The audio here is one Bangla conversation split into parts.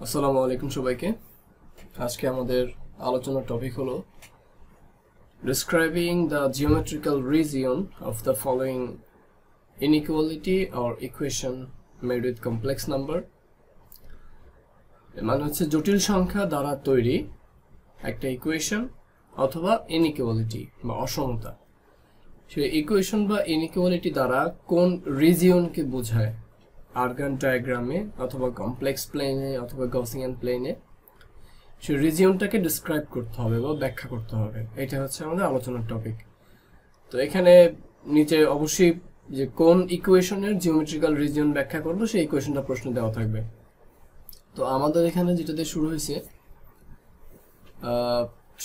আসসালামু আলাইকুম সবাইকে। আজকে আমাদের আলোচনার টপিক হলো describing the geometrical region of the following inequality or equation made with complex number। মানে হচ্ছে জটিল সংখ্যা দ্বারা তৈরি একটা ইকুয়েশন অথবা ইনইকুয়ালিটি বা অসমতা। সেই ইকুয়েশন বা ইনইকুয়ালিটি দ্বারা কোন রিজিয়নকে বোঝায়, আর্গান ডায়াগ্রামে অথবা কমপ্লেক্স প্লেনে অথবা গসিয়ান প্লেনে সেই রিজিয়নটাকে ডিসক্রাইব করতে হবে বা ব্যাখ্যা করতে হবে। এটা হচ্ছে আমাদের আলোচনার টপিক। তো এখানে নিচে অবশ্যই যে কোন ইকুয়েশনের জিওমেট্রিক্যাল রিজিয়ন ব্যাখ্যা করবো সেই ইকুয়েশনটা প্রশ্ন দেওয়া থাকবে। তো আমাদের এখানে যেটা দিয়ে শুরু হয়েছে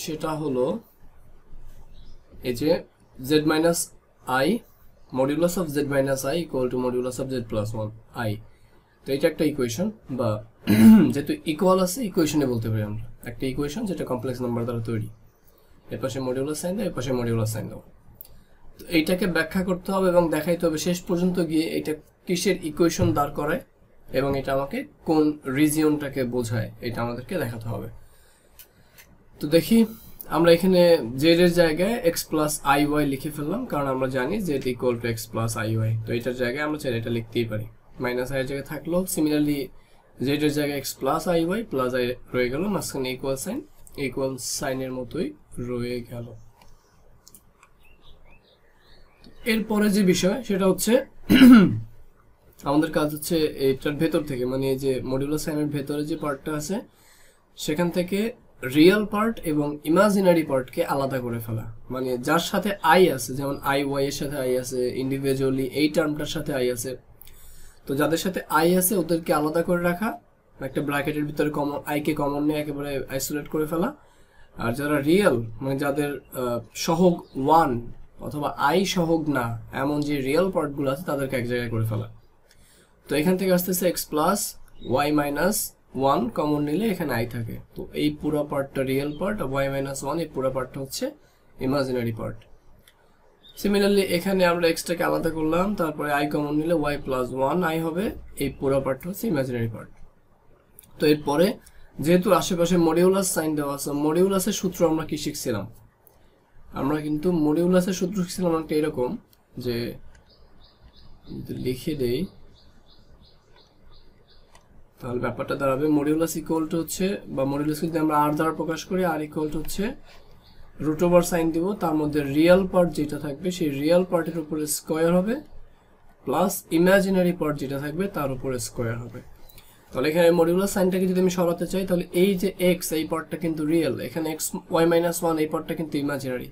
সেটা হলো এই যে z minus I modulus of z minus I equal to modulus of z plus one I. তো এটা একটা ইকুয়েশন বা যেহেতু ইকুয়াল আছে ইকুয়েশনে বলতে পারি আমরা একটা ইকুয়েশন যেটা কমপ্লেক্স নাম্বার দ্বারা তৈরি। এর পাশে মডিউলাস সাইন দাও, এর পাশে মডিউলাস সাইন দাও। তো এইটাকে ব্যাখ্যা করতে হবে এবং দেখাইতে হবে শেষ পর্যন্ত গিয়ে এটা কিসের ইকুয়েশন দাঁড় করায় এবং এটা আমাকে কোন রিজিয়নটাকে বোঝায় এটা আমাদেরকে দেখাতে হবে। তো দেখি আমরা এখানে জেড এর জায়গায় এক্স প্লাস আই ওয়াই লিখে ফেললাম, কারণ আমরা জানি Z equal to X plus I Y. তো এটার জায়গায় আমরা চাইলে এটা লিখতেই পারি, মাইনাস আই এর জায়গায় থাকলো। সিমিলারলি জেড এর জায়গায় X plus I Y plus I রয়ে গেল, মাঝখানে ইকুয়াল সাইনের মতোই রয়ে গেল। এরপরে যে বিষয় সেটা হচ্ছে আমাদের কাজ হচ্ছে এটার ভেতর থেকে, মানে এই যে মডিউলাস সাইনের ভেতরে যে পার্টটা আছে সেখান থেকে রিয়েল পার্ট এবং ইমাজিনারি পার্টকে আলাদা করে ফেলা। মানে যার সাথে আই আছে, যেমন আই ওয়াই এর সাথে আই আছে, ইন্ডিভিজুয়ালি এই টার্মটার সাথে আই আছে, তো যাদের সাথে আই আছে ওদেরকে আলাদা করে রাখা, একটা ব্র্যাকেটের ভিতরে কমন আইকে কমন নিয়ে একেবারে আইসোলেট করে ফেলা। আর যারা রিয়েল মানে যাদের সহগ ওয়ান অথবা আই সহগ না এমন যে রিয়েল পার্টগুলো আছে তাদেরকে এক জায়গায় করে ফেলা। তো এখান থেকে আসতেছে X plus Y minus one common নিলে এখানে আই থাকে, তো এই পুরো পার্টটা রিয়েল পার্ট, আর ওয়াই মাইনাস ওয়ান এই পুরো পার্টটা হচ্ছে ইমাজিনারি পার্ট। সিমিলারলি এখানে আমরা এক্সটাকে আলাদা করলাম, তারপরে আই কমন নিলে ওয়াই প্লাস ওয়ান আই হবে, এই পুরো পার্টটা হচ্ছে ইমাজিনারি পার্ট। তো এরপরে যেহেতু আশেপাশে মডিউলাস সাইন দেওয়া আছে, মডিউলাসের সূত্র আমরা কি শিখছিলাম? আমরা কিন্তু মডিউলাসের সূত্র শিখছিলাম একটা এরকম যে লিখে দেই তাহলে ব্যাপারটা দাঁড়াবে মডিউলাস ইকুয়াল টু হচ্ছে, বা মডিউলাস যদি আমরা আর দ্বারা প্রকাশ করি আর ইকুয়াল টু হচ্ছে রুট ওভার সাইন দিব, তার মধ্যে রিয়েল পার্ট যেটা থাকবে সেই রিয়েল পার্টের উপরে স্কোয়ার হবে প্লাস ইমাজিনারি পার্ট যেটা থাকবে তার উপরে স্কোয়ার হবে। তাহলে এখানে মডিউলাস সাইনটাকে যদি আমি সরাতে চাই তাহলে এই যে এক্স এই পার্টটা কিন্তু রিয়েল, এখানে এক্স ওয়াই মাইনাস ওয়ান এই পার্টটা কিন্তু ইমাজিনারি।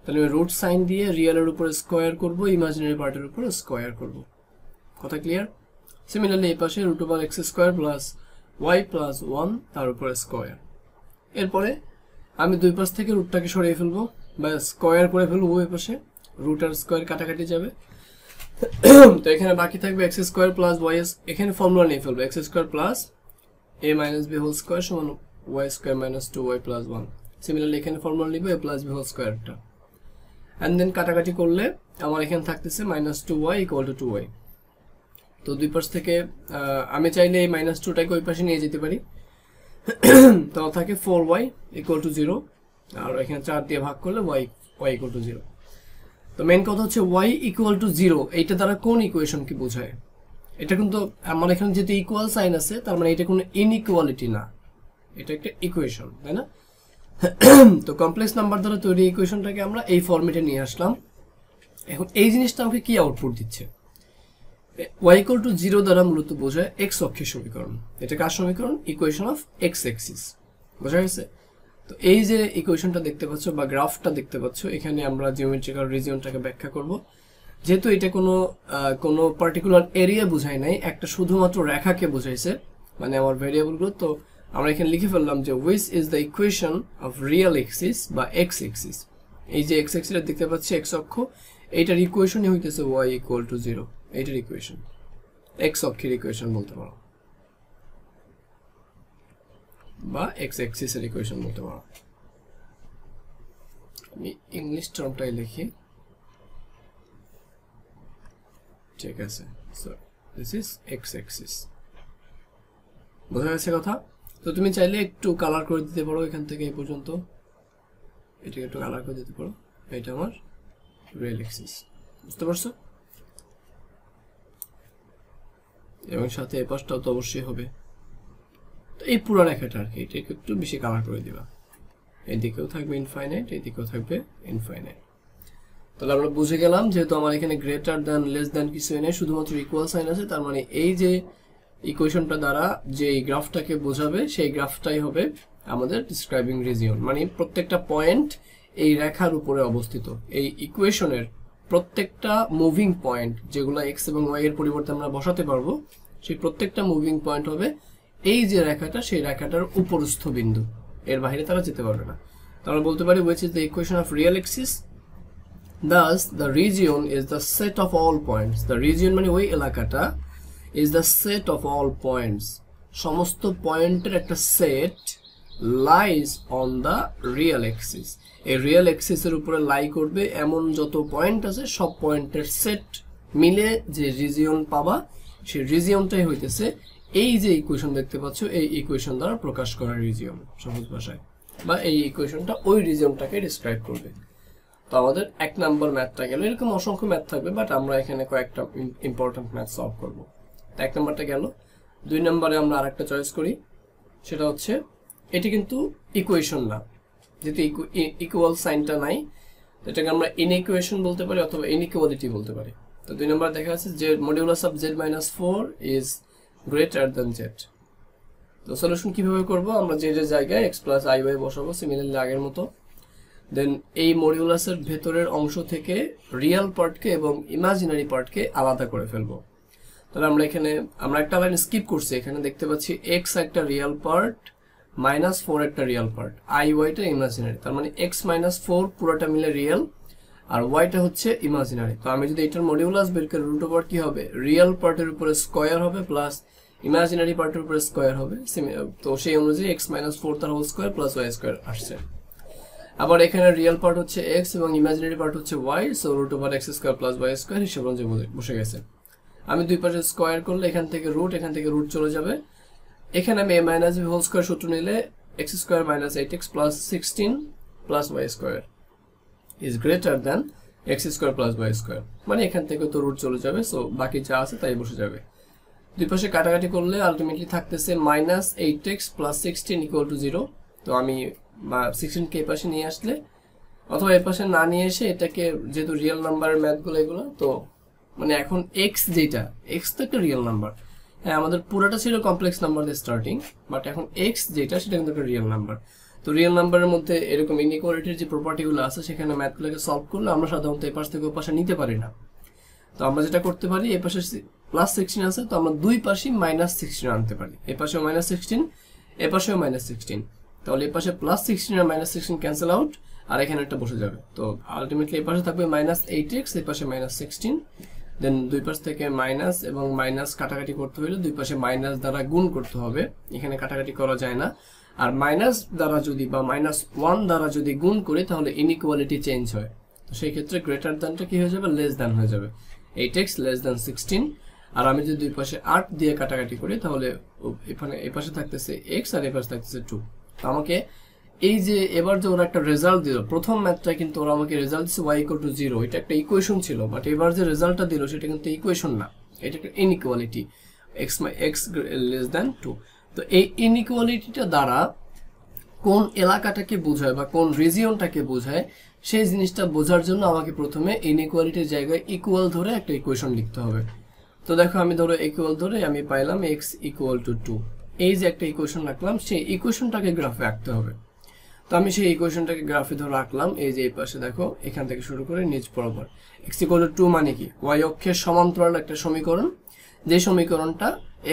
তাহলে আমি রুট সাইন দিয়ে রিয়েলের উপরে স্কোয়ার করবো, ইমাজিনারি পার্টের উপরে স্কোয়ার করবো। কথা ক্লিয়ার? সিমিলারলি এই পাশে root over x square plus y plus one তার উপরে স্কোয়ার। এরপরে আমি দুই পাশ থেকে রুটটাকে সরিয়ে ফেলবো বা স্কোয়ার করে ফেলবো, ওই পাশে রুট আর স্কোয়ার কাটাকাটি যাবে। তো এখানে বাকি থাকবে এক্স স্কোয়ার প্লাস ওয়াই, এখানে ফর্মুলা নিয়ে ফেলবো X square plus A minus B whole square সমান Y square minus two Y plus one. Similarly এখানে ফর্মুলা নিবো এ প্লাস বি হোল স্কোয়ারটা, অ্যান্ড দেন কাটাকাটি করলে আমার এখানে থাকতেছে minus two Y equal to two Y. তো দুই পাশ থেকে আমি চাইলে এই মাইনাস টুটাকে ওই পাশে নিয়ে যেতে পারি, তো থাকে four Y equal to zero, আর এখানে 4 দিয়ে ভাগ করলে ওয়াই ইকুয়াল টু জিরো। তো মেন কথা হচ্ছে ওয়াই ইকুয়াল টু জিরো এইটা দ্বারা কোন ইকুয়েশনকে বোঝায়? এটা কিন্তু আমার এখানে যেহেতু ইকুয়াল সাইন আছে তার মানে এটা কোনো ইনইকুয়ালিটি না, এটা একটা ইকুয়েশন, তাই না? তো কমপ্লেক্স নাম্বার দ্বারা তৈরি ইকুয়েশনটাকে আমরা এই ফরম্যাটে নিয়ে আসলাম। এখন এই জিনিসটা আমাকে কি আউটপুট দিচ্ছে? ওয়াই ইকুয়াল টু জিরো দ্বারা মূলত বোঝায় এক্স অক্ষের সমীকরণ। এটা কার সমীকরণ? Equation of x axis. বোঝা গেছে? তো এই যে ইকুয়েশনটা দেখতে পাচ্ছ বা গ্রাফটা দেখতে পাচ্ছ, এখানে আমরা জিওমেট্রিক্যাল রিজিয়নটাকে ব্যাখ্যা করব। যেহেতু এটা কোনো পার্টিকুলার এরিয়া বোঝায় নাই, একটা শুধুমাত্র রেখাকে বোঝাইছে, মানে আমার ভেরিয়েবলগুলো। তো আমরা এখানে লিখে ফেললাম যে which is the equation of real axis বা এক্স এক্সিস। এই যে এক্স এক্সিসটা দেখতে পাচ্ছি এক্স অক্ষ, এইটার ইকুয়েশনই হইতেছে ওয়াই ইকুয়াল টু জিরো। এইটার ইকুয়েশন এক্স অক্ষের ইকুয়েশন বলতে পারো বা এক্স এক্সিসের ইকুয়েশন বলতে পারো। আমি ইংলিশ টার্মটাই লিখি, ঠিক আছে? So this is x axis. বোঝা গেছে কথা? তো তুমি চাইলে একটু কালার করে দিতে পারো এখান থেকে এই পর্যন্ত, এটাকে একটু কালার করে দিতে পারো। এটা আমার রিয়েল এক্সিস, বুঝতে পারছো? এবং সাথে এই পাশটাও তো অবশ্যই হবে। তো এই পুরো রেখাটা আর কি, এটাকে একটু বেশি কালার করে দিবা। এদিকেও থাকবে ইনফাইনাইট, এদিকেও থাকবে ইনফাইনাইট। তাহলে আমরা বুঝে গেলাম যেহেতু আমার এখানে গ্রেটার দ্যান লেস দ্যান কিছু নেই, শুধুমাত্র ইকুয়াল সাইন আছে, তার মানে এই যে ইকুয়েশনটা দ্বারা যে গ্রাফটাকে বোঝাবে সেই গ্রাফটাই হবে আমাদের ডিসক্রাইবিং রিজিয়ন। মানে প্রত্যেকটা পয়েন্ট এই রেখার উপরে অবস্থিত। এই ইকুয়েশনের প্রত্যেকটা মুভিং পয়েন্ট যেগুলো এক্স এবং ওয়াই এর পরিবর্তে আমরা বসাতে পারবো, সেই প্রত্যেকটা মুভিং পয়েন্ট হবে এই যে রেখাটা, সেই রেখাটার উপরস্থ বিন্দু, এর বাইরে তারা যেতে পারবে না। আমরা বলতে পারি which is the equation of real axis, thus the region is the set of all points. The region মানে ওই এলাকাটা is the set of all points, সমস্ত পয়েন্টের একটা set lies on the real axis. এই রিয়েল এক্সিস এর উপরে লাই করবে এমন যত পয়েন্ট আছে সব পয়েন্টের সেট মিলে যে রিজিয়ন পাবা, সেই রিজিয়নটাই হইতেছে এই যে ইকুয়েশন দেখতে পাচ্ছ, এই ইকুয়েশন দ্বারা প্রকাশ করা রিজিয়ন সহজ ভাষায়, বা এই ইকুয়েশনটা ওই রিজিয়নটাকে ডিসক্রাইব করবে। তো আমাদের 1 নাম্বার ম্যাথটা গেল। এরকম অসংখ্য ম্যাথ থাকবে, বাট আমরা এখানে কয়েকটা ইম্পর্টেন্ট ম্যাথ সলভ করব। তো 1 নাম্বারটা গেল। 2 নাম্বারে আমরা আরেকটা চয়েস করি, সেটা হচ্ছে এটি কিন্তু ইকুয়েশন না, যেহেতু ইকুয়াল সাইনটা নাই, এটাকে আমরা ইনইকুয়েশন বলতে পারি অথবা ইনইকুয়ালিটি বলতে পারি। তো 2 নাম্বার দেখা যাচ্ছে যে modulus of z - 4 is greater than z। তো সলিউশন কিভাবে করব, আমরা যে যে জায়গায় x + iy বসাবো সিমিলারলি আগের মতো। দেন এই মডিউলাসের ভেতরের অংশ থেকে রিয়েল পার্টকে এবং ইমাজিনারি পার্টকে আলাদা করে ফেলবো। তাহলে আমরা একটা লাইন স্কিপ করছি, এখানে দেখতে পাচ্ছি x একটা রিয়েল পার্ট, -4 একটা রিয়েল পার্ট, iy টা ইমাজিনারি। তার মানে x - 4 পুরোটা মিলে রিয়েল আর y টা হচ্ছে ইমাজিনারি। তো আমি যদি এটার মডিউলাস বের করি, রুট ওভার কি হবে, রিয়েল পার্টের উপরে স্কয়ার হবে প্লাস ইমাজিনারি পার্টের উপরে স্কয়ার হবে। তো সেই অনুযায়ী x - 4 তার whole square plus y square আসছে। আবার এখানে রিয়েল পার্ট হচ্ছে x এবং ইমাজিনারি পার্ট হচ্ছে y, so root over x square plus y square হিসেব অনুযায়ী বসে গেছে। আমি দুই পাশে স্কয়ার করলে এখান থেকে রুট চলে যাবে। এখানে আমি a - b হোল স্কয়ার সূত্র নিলে x square - 8x plus 16 plus y square is greater than x square plus y square. মানে এখান থেকে তো রুট চলে যাবে, সো বাকি যা আছে তাই বসে যাবে। দুই পাশে কাটাকাটি করলে আলটিমেটলি থাকতেছে -8x প্লাস 16 = 0। তো আমি 16 কে এই পাশে নিয়ে আসলে অথবা এই পাশে না নিয়ে এসে এটাকে, যেহেতু রিয়েল নাম্বারের ম্যাথগুলো এগুলো, তো মানে এখন x যেটা, x তো একটা রিয়েল নাম্বার। হ্যাঁ, আমাদের পুরোটা ছিল কমপ্লেক্স নাম্বার দিয়ে স্টার্টিং, বাট এখন x যেটা সেটা কিন্তু একটা রিয়েল নাম্বার। তো রিয়েল নাম্বারের মধ্যে এরকম ইনইকুয়ালিটির যে প্রপার্টিগুলো আছে সেখানে ম্যাথগুলোকে সলভ করলে আমরা সাধারণত এই পাশ থেকে ওই পাশে নিতে পারি না। তো আমরা যেটা করতে পারি, এই পাশে +16 আছে, তো আমরা দুই পাশেই -16 আনতে পারি। এই পাশেও -16, এই পাশেও -16। তাহলে এই পাশে +16 আর -16 ক্যান্সেল আউট, আর এখানে একটা বসে যাবে। তো আলটিমেটলি এই পাশে থাকবে -8x, এই পাশে -16। দেন দুই পাশ থেকে মাইনাস এবং মাইনাস কাটাকাটি করতে হলে দুই পাশে মাইনাস দ্বারা গুণ করতে হবে, এখানে কাটাকাটি করা যায় না। আর মাইনাস দ্বারা যদি বা -1 দ্বারা যদি গুণ করি তাহলে ইনইকুয়ালিটি চেঞ্জ হয়। তো সেই ক্ষেত্রে গ্রেটার দ্যানটা কি হয়ে যাবে, লেস দ্যান হয়ে যাবে। 8x less than 16। আর আমি যদি দুই পাশে 8 দিয়ে কাটাকাটি করি তাহলে এখানে এই পাশে থাকতেছে x আর এই পাশে থাকতেছে 2। তো আমাকে এই যে এবার যে ওরা একটা রেজাল্ট দিল, প্রথম ম্যাথটা কিন্তু ওরা আমাকে রেজাল্ট দিচ্ছে y = 0, এটা একটা ইকুয়েশন ছিল, বাট এবার যে রেজাল্টটা দিল সেটা কিন্তু ইকুয়েশন না, এটা একটা ইনইকুয়ালিটি, x লেস দ্যান 2। তো এই ইনইকুয়ালিটিটা দ্বারা কোন এলাকাটাকে বোঝায় বা কোন রিজিয়নটাকে বোঝায় সেই জিনিসটা বোঝার জন্য আমাকে প্রথমে ইনইকুয়ালিটির জায়গায় ইকুয়াল ধরে একটা ইকুয়েশন লিখতে হবে। তো দেখো আমি ধরো ইকুয়াল ধরে আমি পাইলাম x = 2। এই যে একটা ইকুয়েশন রাখলাম, সেই ইকুয়েশনটাকে গ্রাফে আঁকতে হবে। তো আমি সেই ইকুয়েশনটাকে গ্রাফে ধরে রাখলাম। এই যে এই পাশে দেখো, এখান থেকে শুরু করে নিচ বরাবর x = 2 মানে কি, y অক্ষের সমান্তরাল একটা সমীকরণ, যে সমীকরণটা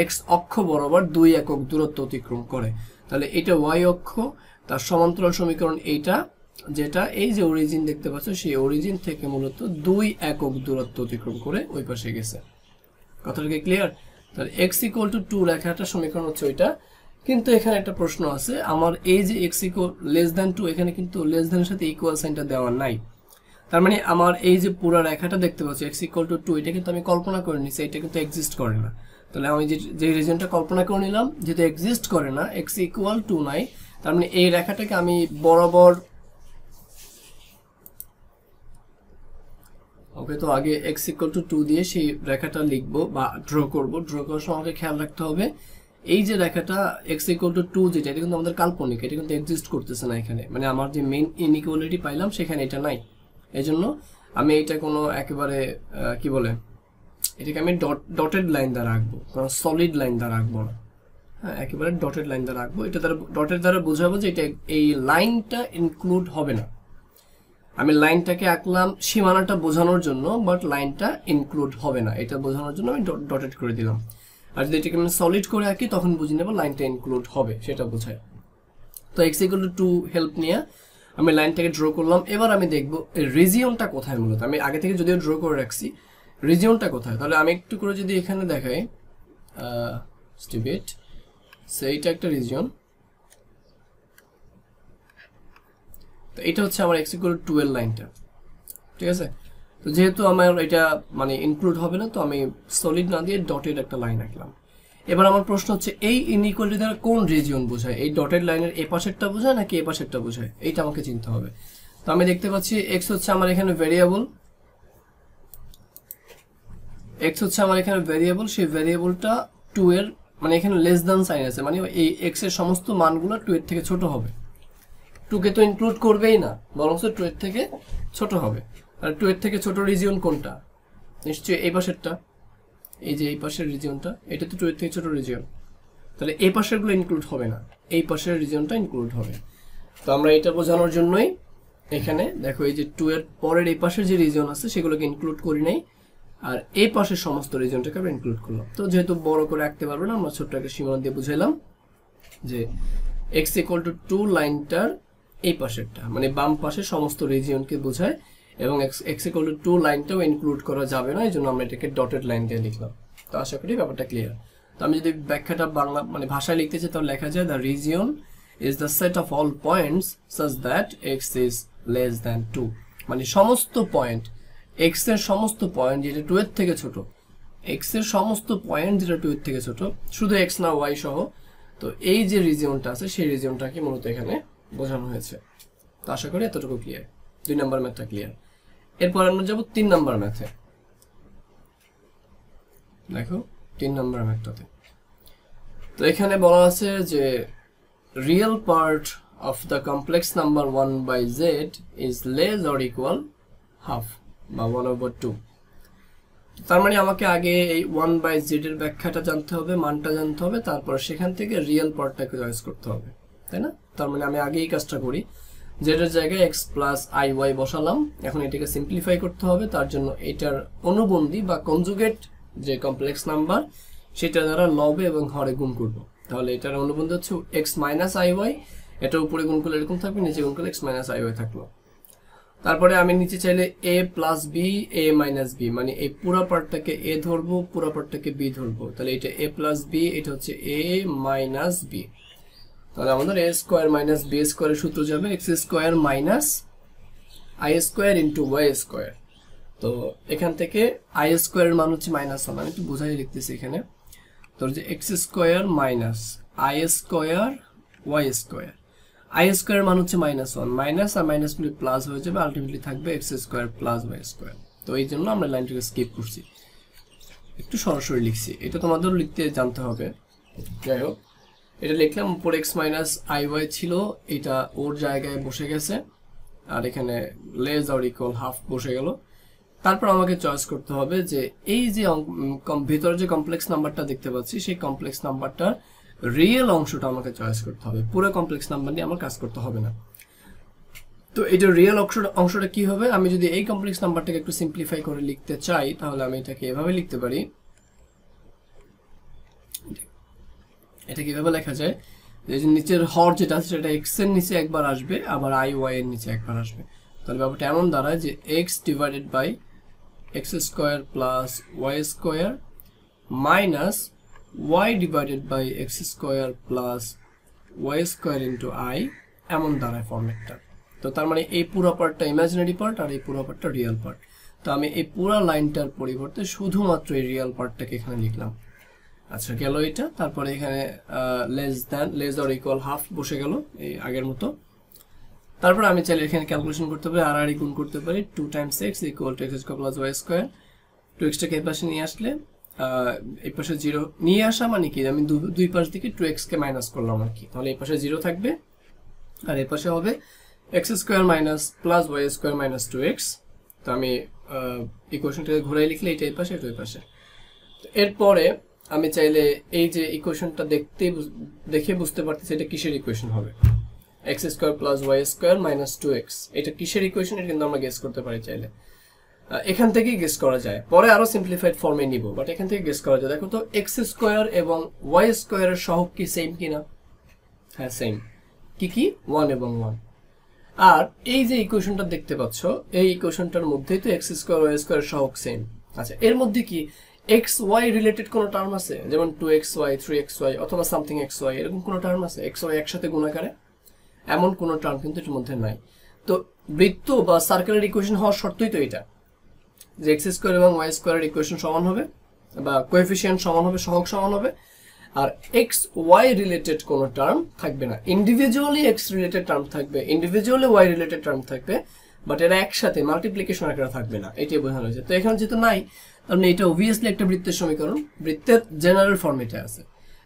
x অক্ষ বরাবর 2 একক দূরত্ব অতিক্রম করে। তাহলে এটা y অক্ষ, তার সমান্তরাল সমীকরণ এইটা, যেটা এই যে অরিজিন দেখতে পাচ্ছ, সেই অরিজিন থেকে মূলত 2 একক দূরত্ব অতিক্রম করে ওই পাশে গেছে। কথাটা কি ক্লিয়ার? তাহলে x = 2 লেখাটা সমীকরণ হচ্ছে ওইটা। কিন্তু এখানে একটা প্রশ্ন আছে, আমার এই যে x < 2, এখানে কিন্তু লেস দ্যানের সাথে ইকুয়াল সাইনটা দেওয়া নাই। তার মানে আমার এই যে পুরো রেখাটা দেখতে পাচ্ছি x = 2, এটা কিন্তু আমি কল্পনা করে নিছি, এটা কিন্তু এক্সিস্ট করে না। তাহলে আমি যে রিজনটা কল্পনা করে নিলাম যেটা এক্সিস্ট করে না, x ইকুয়াল টু নাই, তার মানে এই রেখাটাকে আমি বরাবর ওকে, তো আগে x ইকুয়াল টু 2 দিয়ে সেই রেখাটা লিখবো বা ড্র করব। ড্র করার সময় আমাকে খেয়াল রাখতে হবে এই যে রেখাটা x ইকুয়াল টু 2 যেটা, এটা কিন্তু আমাদের কাল্পনিক, এটা কিন্তু এক্সিস্ট করতেছে না এখানে, মানে আমার যে মেইন ইনইকুয়ালিটি পাইলাম সেখানে এটা নাই। এজন্য আমি এটা কোনো একেবারে কি বলে এটাকে আমি ডটেড লাইন দ্বারা রাখবো, কোনো সলিড লাইন দ্বারা রাখবো না। হ্যাঁ, একেবারে ডটেড লাইন দ্বারা রাখবো। এটা দ্বারা ডটেড দ্বারা বোঝাবো যে এটা এই লাইনটা ইনক্লুড হবে না। আমি লাইনটাকে আঁকলাম সীমানাটা বোঝানোর জন্য, বাট লাইনটা ইনক্লুড হবে না এটা বোঝানোর জন্য আমি ডটেড করে দিলাম। আর যদি এটাকে আমি সলিড করে আঁকি তখন বুঝে নেব লাইনটা ইনক্লুড হবে, সেটা বোঝায়। তো x ইকুয়াল টু 2 হেল্প নিয়ে আমি লাইনটাকে ড্র করলাম। এবার আমি দেখবো রিজিয়নটা কোথায়। মূলত আমি আগে থেকে যদিও ড্র করে রাখছি, রিজিয়নটা কোথায়। তাহলে আমি একটু করে যদি এখানে দেখাই স্টুপিড, সেইটা একটা রিজিয়ন। তো এটা হচ্ছে আমার x ইকুয়াল টু 2 এর লাইনটা, ঠিক আছে। তো যেহেতু আমার এটা মানে ইনক্লুড হবে না, তো আমি সলিড না দিয়ে ডটেড একটা লাইন আঁকলাম। এবার আমার প্রশ্ন হচ্ছে এই ইনইকুয়ালিটি দ্বারা কোন রিজিয়ন বোঝায়, এই ডটেড লাইনের এ পাশেরটা বোঝায় নাকি এ পাশেরটা বোঝায়, এইটা আমাকে চিন্তা হবে। তো আমি দেখতে পাচ্ছি x হচ্ছে আমার এখানে ভেরিয়েবল, সেই ভেরিয়েবলটা 2 এর মানে এখানে লেস দ্যান সাইন আছে, মানে এই x এর সমস্ত মানগুলো 2 এর থেকে ছোট হবে। 2 কে তো ইনক্লুড করবেই না, বরং 2 এর থেকে ছোট হবে। আর 2 এর থেকে ছোট রিজিয়ন কোনটা? নিশ্চয়ই এই পাশেরটা, এই যে এই পাশের রিজিয়নটা, এটা তো 2 এর থেকে ছোট রিজিয়ন। তাহলে এই পাশেরগুলো ইনক্লুড হবে না, এই পাশের রিজিয়নটা ইনক্লুড হবে। তো আমরা এটা বোঝানোর জন্যই এখানে দেখো এই যে 2 এর পরের এই পাশের যে রিজিয়ন আছে সেগুলোকে ইনক্লুড করি নাই, আর এই পাশের সমস্ত রিজিয়নটাকে আমরা ইনক্লুড করলাম। তো যেহেতু বড় করে আঁকতে পারবো না, আমরা ছোট্ট একটা সীমানা দিয়ে বুঝাইলাম যে x ইকুয়াল টু 2 লাইনটার এই পাশেরটা মানে বাম পাশের সমস্ত রিজিয়নকে বোঝায়, এবং x ইকুয়াল টু 2 লাইনটাও ইনক্লুড করা যাবে না, এই জন্য আমরা এটাকে ডটেড লাইন দিয়ে লিখলাম। তো আশা করি ব্যাপারটা ক্লিয়ার। তো আমি যদি ব্যাখ্যাটা বাংলা মানে ভাষায় লিখতে চাই তাহলে লেখা যায় the region is the set of all points such that x is less than 2, মানে সমস্ত পয়েন্ট, x এর সমস্ত পয়েন্ট যেটা 2 এর থেকে ছোট, x এর সমস্ত পয়েন্ট যেটা 2 এর থেকে ছোট, শুধু x না y সহ। তো এই যে রিজিয়নটা আছে সেই রিজিয়নটাকে মূলত এখানে বোঝানো হয়েছে। তো আশা করি এতটুকু ক্লিয়ার, 2 নম্বর ম্যাথটা ক্লিয়ার। এরপর আমরা যাব 3 নম্বর ম্যাথে। দেখো 3 নম্বর ম্যাথটাতে তো এখানে বলা আছে যে real part of the complex number 1/z is less or equal half বা 1/2। তার মানে আমাকে আগে এই 1/z এর ব্যাখ্যাটা জানতে হবে, মানটা জানতে হবে, তারপর সেখান থেকে রিয়েল পার্টটাকে চয়েস করতে হবে, তাই না? তার মানে আমি আগে এই কাজটা করি, z এর জায়গায় x প্লাস iy বসালাম। এখন এটাকে সিম্পলিফাই করতে হবে, তার জন্য এটার অনুবন্ধী বা কনজুগেট যে কমপ্লেক্স নাম্বার সেটা দ্বারা লবে এবং হরে গুণ করব। তাহলে এটার অনুবন্ধী হচ্ছে x মাইনাস iy, এটা উপরে গুণ করলে এরকম থাকবে, নিচে গুণ করলে x মাইনাস iy থাকলো। তারপরে আমি নিচে চাইলে a plus B, a minus B, মানে এই পুরো পার্টটাকে a ধরবো, পুরো পার্টটাকে b ধরবো। তাহলে এটা a প্লাস বি, এটা হচ্ছে a মাইনাস বি। তাহলে আমাদের a স্কয়ার মাইনাস b স্কয়ারের সূত্র যাবে x square minus i square into y square. তো এখান থেকে i স্কয়ারের মান হচ্ছে -1, আমি একটু বোঝাই লিখতেছি এখানে। তো যে x square minus i square y square, i square মান হচ্ছে -1, মাইনাস আর মাইনাস মিলে প্লাস হয়ে যাবে, আলটিমেটলি থাকবে x square plus y square. তো এই জন্য আমরা লাইনটাকে স্কিপ করছি, একটু সরাসরি লিখছি, এটা তোমাদের লিখতে জানতে হবে। যাই হোক, এটা লিখলাম, উপর x মাইনাস iy ছিল, এটা ওর জায়গায় বসে গেছে, আর এখানে লেস অর ইকুয়াল হাফ বসে গেল। তারপর আমাকে চয়েস করতে হবে যে এই যে ভিতরে যে কমপ্লেক্স নাম্বারটা দেখতে পাচ্ছি সেই কমপ্লেক্স নাম্বারটার রিয়েল অংশটা আমাকে চয়েস করতে হবে, পুরো কমপ্লেক্স নাম্বার নিয়ে আমার কাজ করতে হবে না। তো এটা রিয়েল অংশটা কি হবে, আমি যদি এই কমপ্লেক্স নাম্বারটাকে একটু সিম্পলিফাই করে লিখতে চাই তাহলে আমি এটাকে এভাবে লিখতে পারি। এটা কিভাবে লেখা যায়, যে নিচের হর যেটা আছে সেটা x এর নিচে একবার আসবে, আবার i y এর নিচে একবার আসবে। তাহলে ব্যাপারটা এমন দাঁড়ায় যে x divided by x square plus y square minus y divided by x square plus y square into i, এমন দাঁড়ায় ফরম্যাটটা। তো তার মানে এই পুরো পার্টটা ইমাজিনারি পার্ট আর এই পুরো পার্টটা রিয়েল পার্ট। তো আমি এই পুরো লাইনটার পরিবর্তে শুধুমাত্র এই রিয়েল পার্টটাকে এখানে লিখলাম। আচ্ছা গেল এটা। তারপরে এখানে লেস অর ইকুয়াল হাফ বসে গেল এই আগের মতো। তারপর আমি চাইলে এখানে ক্যালকুলেশন করতে পারি, আর গুণ করতে পারি 2 times X equal to X square plus Y square. 2x-টাকে এই পাশে নিয়ে আসলে এই পাশে 0 নিয়ে আসা মানে কি, আমি দুই পাশ থেকে 2x-কে মাইনাস করলাম আর কি, তাহলে এই পাশে 0 থাকবে আর এই পাশে হবে x square minus plus Y square minus 2x। তো আমি ইকুয়েশনটাকে ঘুরাই লিখলে এটা এই পাশে এটা ওই পাশে। এরপরে আমি চাইলে এই যে ইকুয়েশনটা দেখে বুঝতে পারতেছি এটা কিসের ইকুয়েশন হবে, x square plus Y square minus 2x, এটা কিসের ইকুয়েশন এটা কিন্তু আমরা গেস করতে পারি চাইলে। এখান থেকেই গেস করা যায়, পরে আরো সিম্পলিফাইড ফর্মে নিব, বাট এখান থেকে গেস করা যায়। দেখো তো এক্স স্কোয়ার এবং ওয়াই স্কোয়ারের সহগ কি সেম কিনা? হ্যাঁ সেম। কি কি? 1 এবং 1। আর এই যে ইকুয়েশনটা দেখতে পাচ্ছ এই ইকুয়েশনটার মধ্যেই তো এক্স স্কোয়ার ওয়াই স্কোয়ারের সহগ সেম। আচ্ছা এর মধ্যে কি এক্স ওয়াই রিলেটেড কোনো টার্ম আছে, যেমন 2xy 3xy অথবা সামথিং xy, এরকম কোনো টার্ম আছে এক্স ওয়াই একসাথে গুণাকারে? এমন কোনো টার্ম কিন্তু এর মধ্যে নাই। তো বৃত্ত বা সার্কেলের ইকুয়েশন হওয়ার শর্তই তো এটা, যে এক্স স্কোয়ার এবং ওয়াই স্কোয়ারের ইকুয়েশন সমান হবে বা কোএফিসিয়েন্ট সমান হবে, সহগ সমান হবে, আর এক্স ওয়াই রিলেটেড কোনো টার্ম থাকবে না। ইন্ডিভিজুয়ালি এক্স রিলেটেড টার্ম থাকবে, ইন্ডিভিজুয়ালি ওয়াই রিলেটেড টার্ম থাকবে, বাট এরা একসাথে মাল্টিপ্লিকেশন আকারে থাকবে না, এটাই বোঝানো হয়েছে। তো এখানে যেহেতু নাই, তার মানে এটা অবভিয়াসলি একটা বৃত্তের সমীকরণ, বৃত্তের জেনারেল ফর্ম এটা আছে।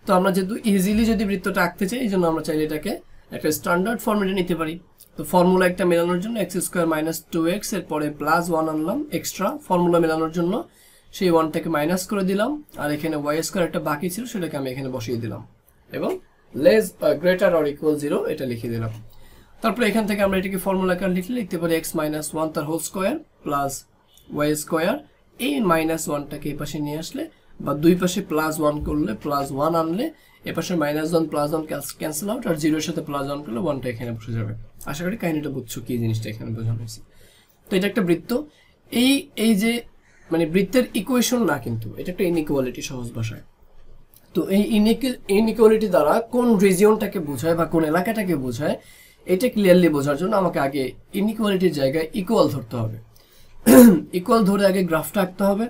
তো আমরা যেহেতু ইজিলি যদি বৃত্তটা আঁকতে চাই, এই জন্য আমরা চাইলে এটাকে একটা স্ট্যান্ডার্ড ফর্মেটে নিতে পারি। তো ফর্মুলা একটা মেলানোর জন্য এক্স স্কোয়ার মাইনাস 2x এরপরে প্লাস 1 আনলাম এক্সট্রা ফর্মুলা মেলানোর জন্য, সেই 1টাকে মাইনাস করে দিলাম, আর এখানে ওয়াই স্কোয়ার একটা বাকি ছিল সেটাকে আমি এখানে বসিয়ে দিলাম এবং গ্রেটার অর ইকুয়াল 0 এটা লিখে দিলাম। তারপরে এখান থেকে আমরা এটাকে ফর্মুলা আকারে লিখতে পারি এক্স মাইনাস 1 তার whole square plus Y square. এই মাইনাস 1টাকে এই পাশে নিয়ে আসলে বা দুই পাশে প্লাস 1 করলে, প্লাস 1 আনলে এ পাশে মাইনাস 1 প্লাস 1 ক্যান্সেল আউট, আর 0 এর সাথে প্লাস 1 করলে 1টা এখানে বসে যাবে। আশা করি কাহিনীটা বুঝছো কি জিনিসটা এখানে বোঝানো হয়েছে। তো এটা একটা বৃত্ত, এই যে মানে বৃত্তের ইকুয়েশন না, কিন্তু এটা একটা ইনইকুয়ালিটি সহজ ভাষায়। তো এই ইনইকুয়ালিটি দ্বারা কোন রিজিয়নটাকে বোঝায় বা কোন এলাকাটাকে বোঝায় এটা ক্লিয়ারলি বোঝার জন্য আমাকে আগে ইনইকুয়ালিটির জায়গায় ইকুয়াল ধরতে হবে। ইকুয়াল ধরে আগে গ্রাফটা আঁকতে হবে,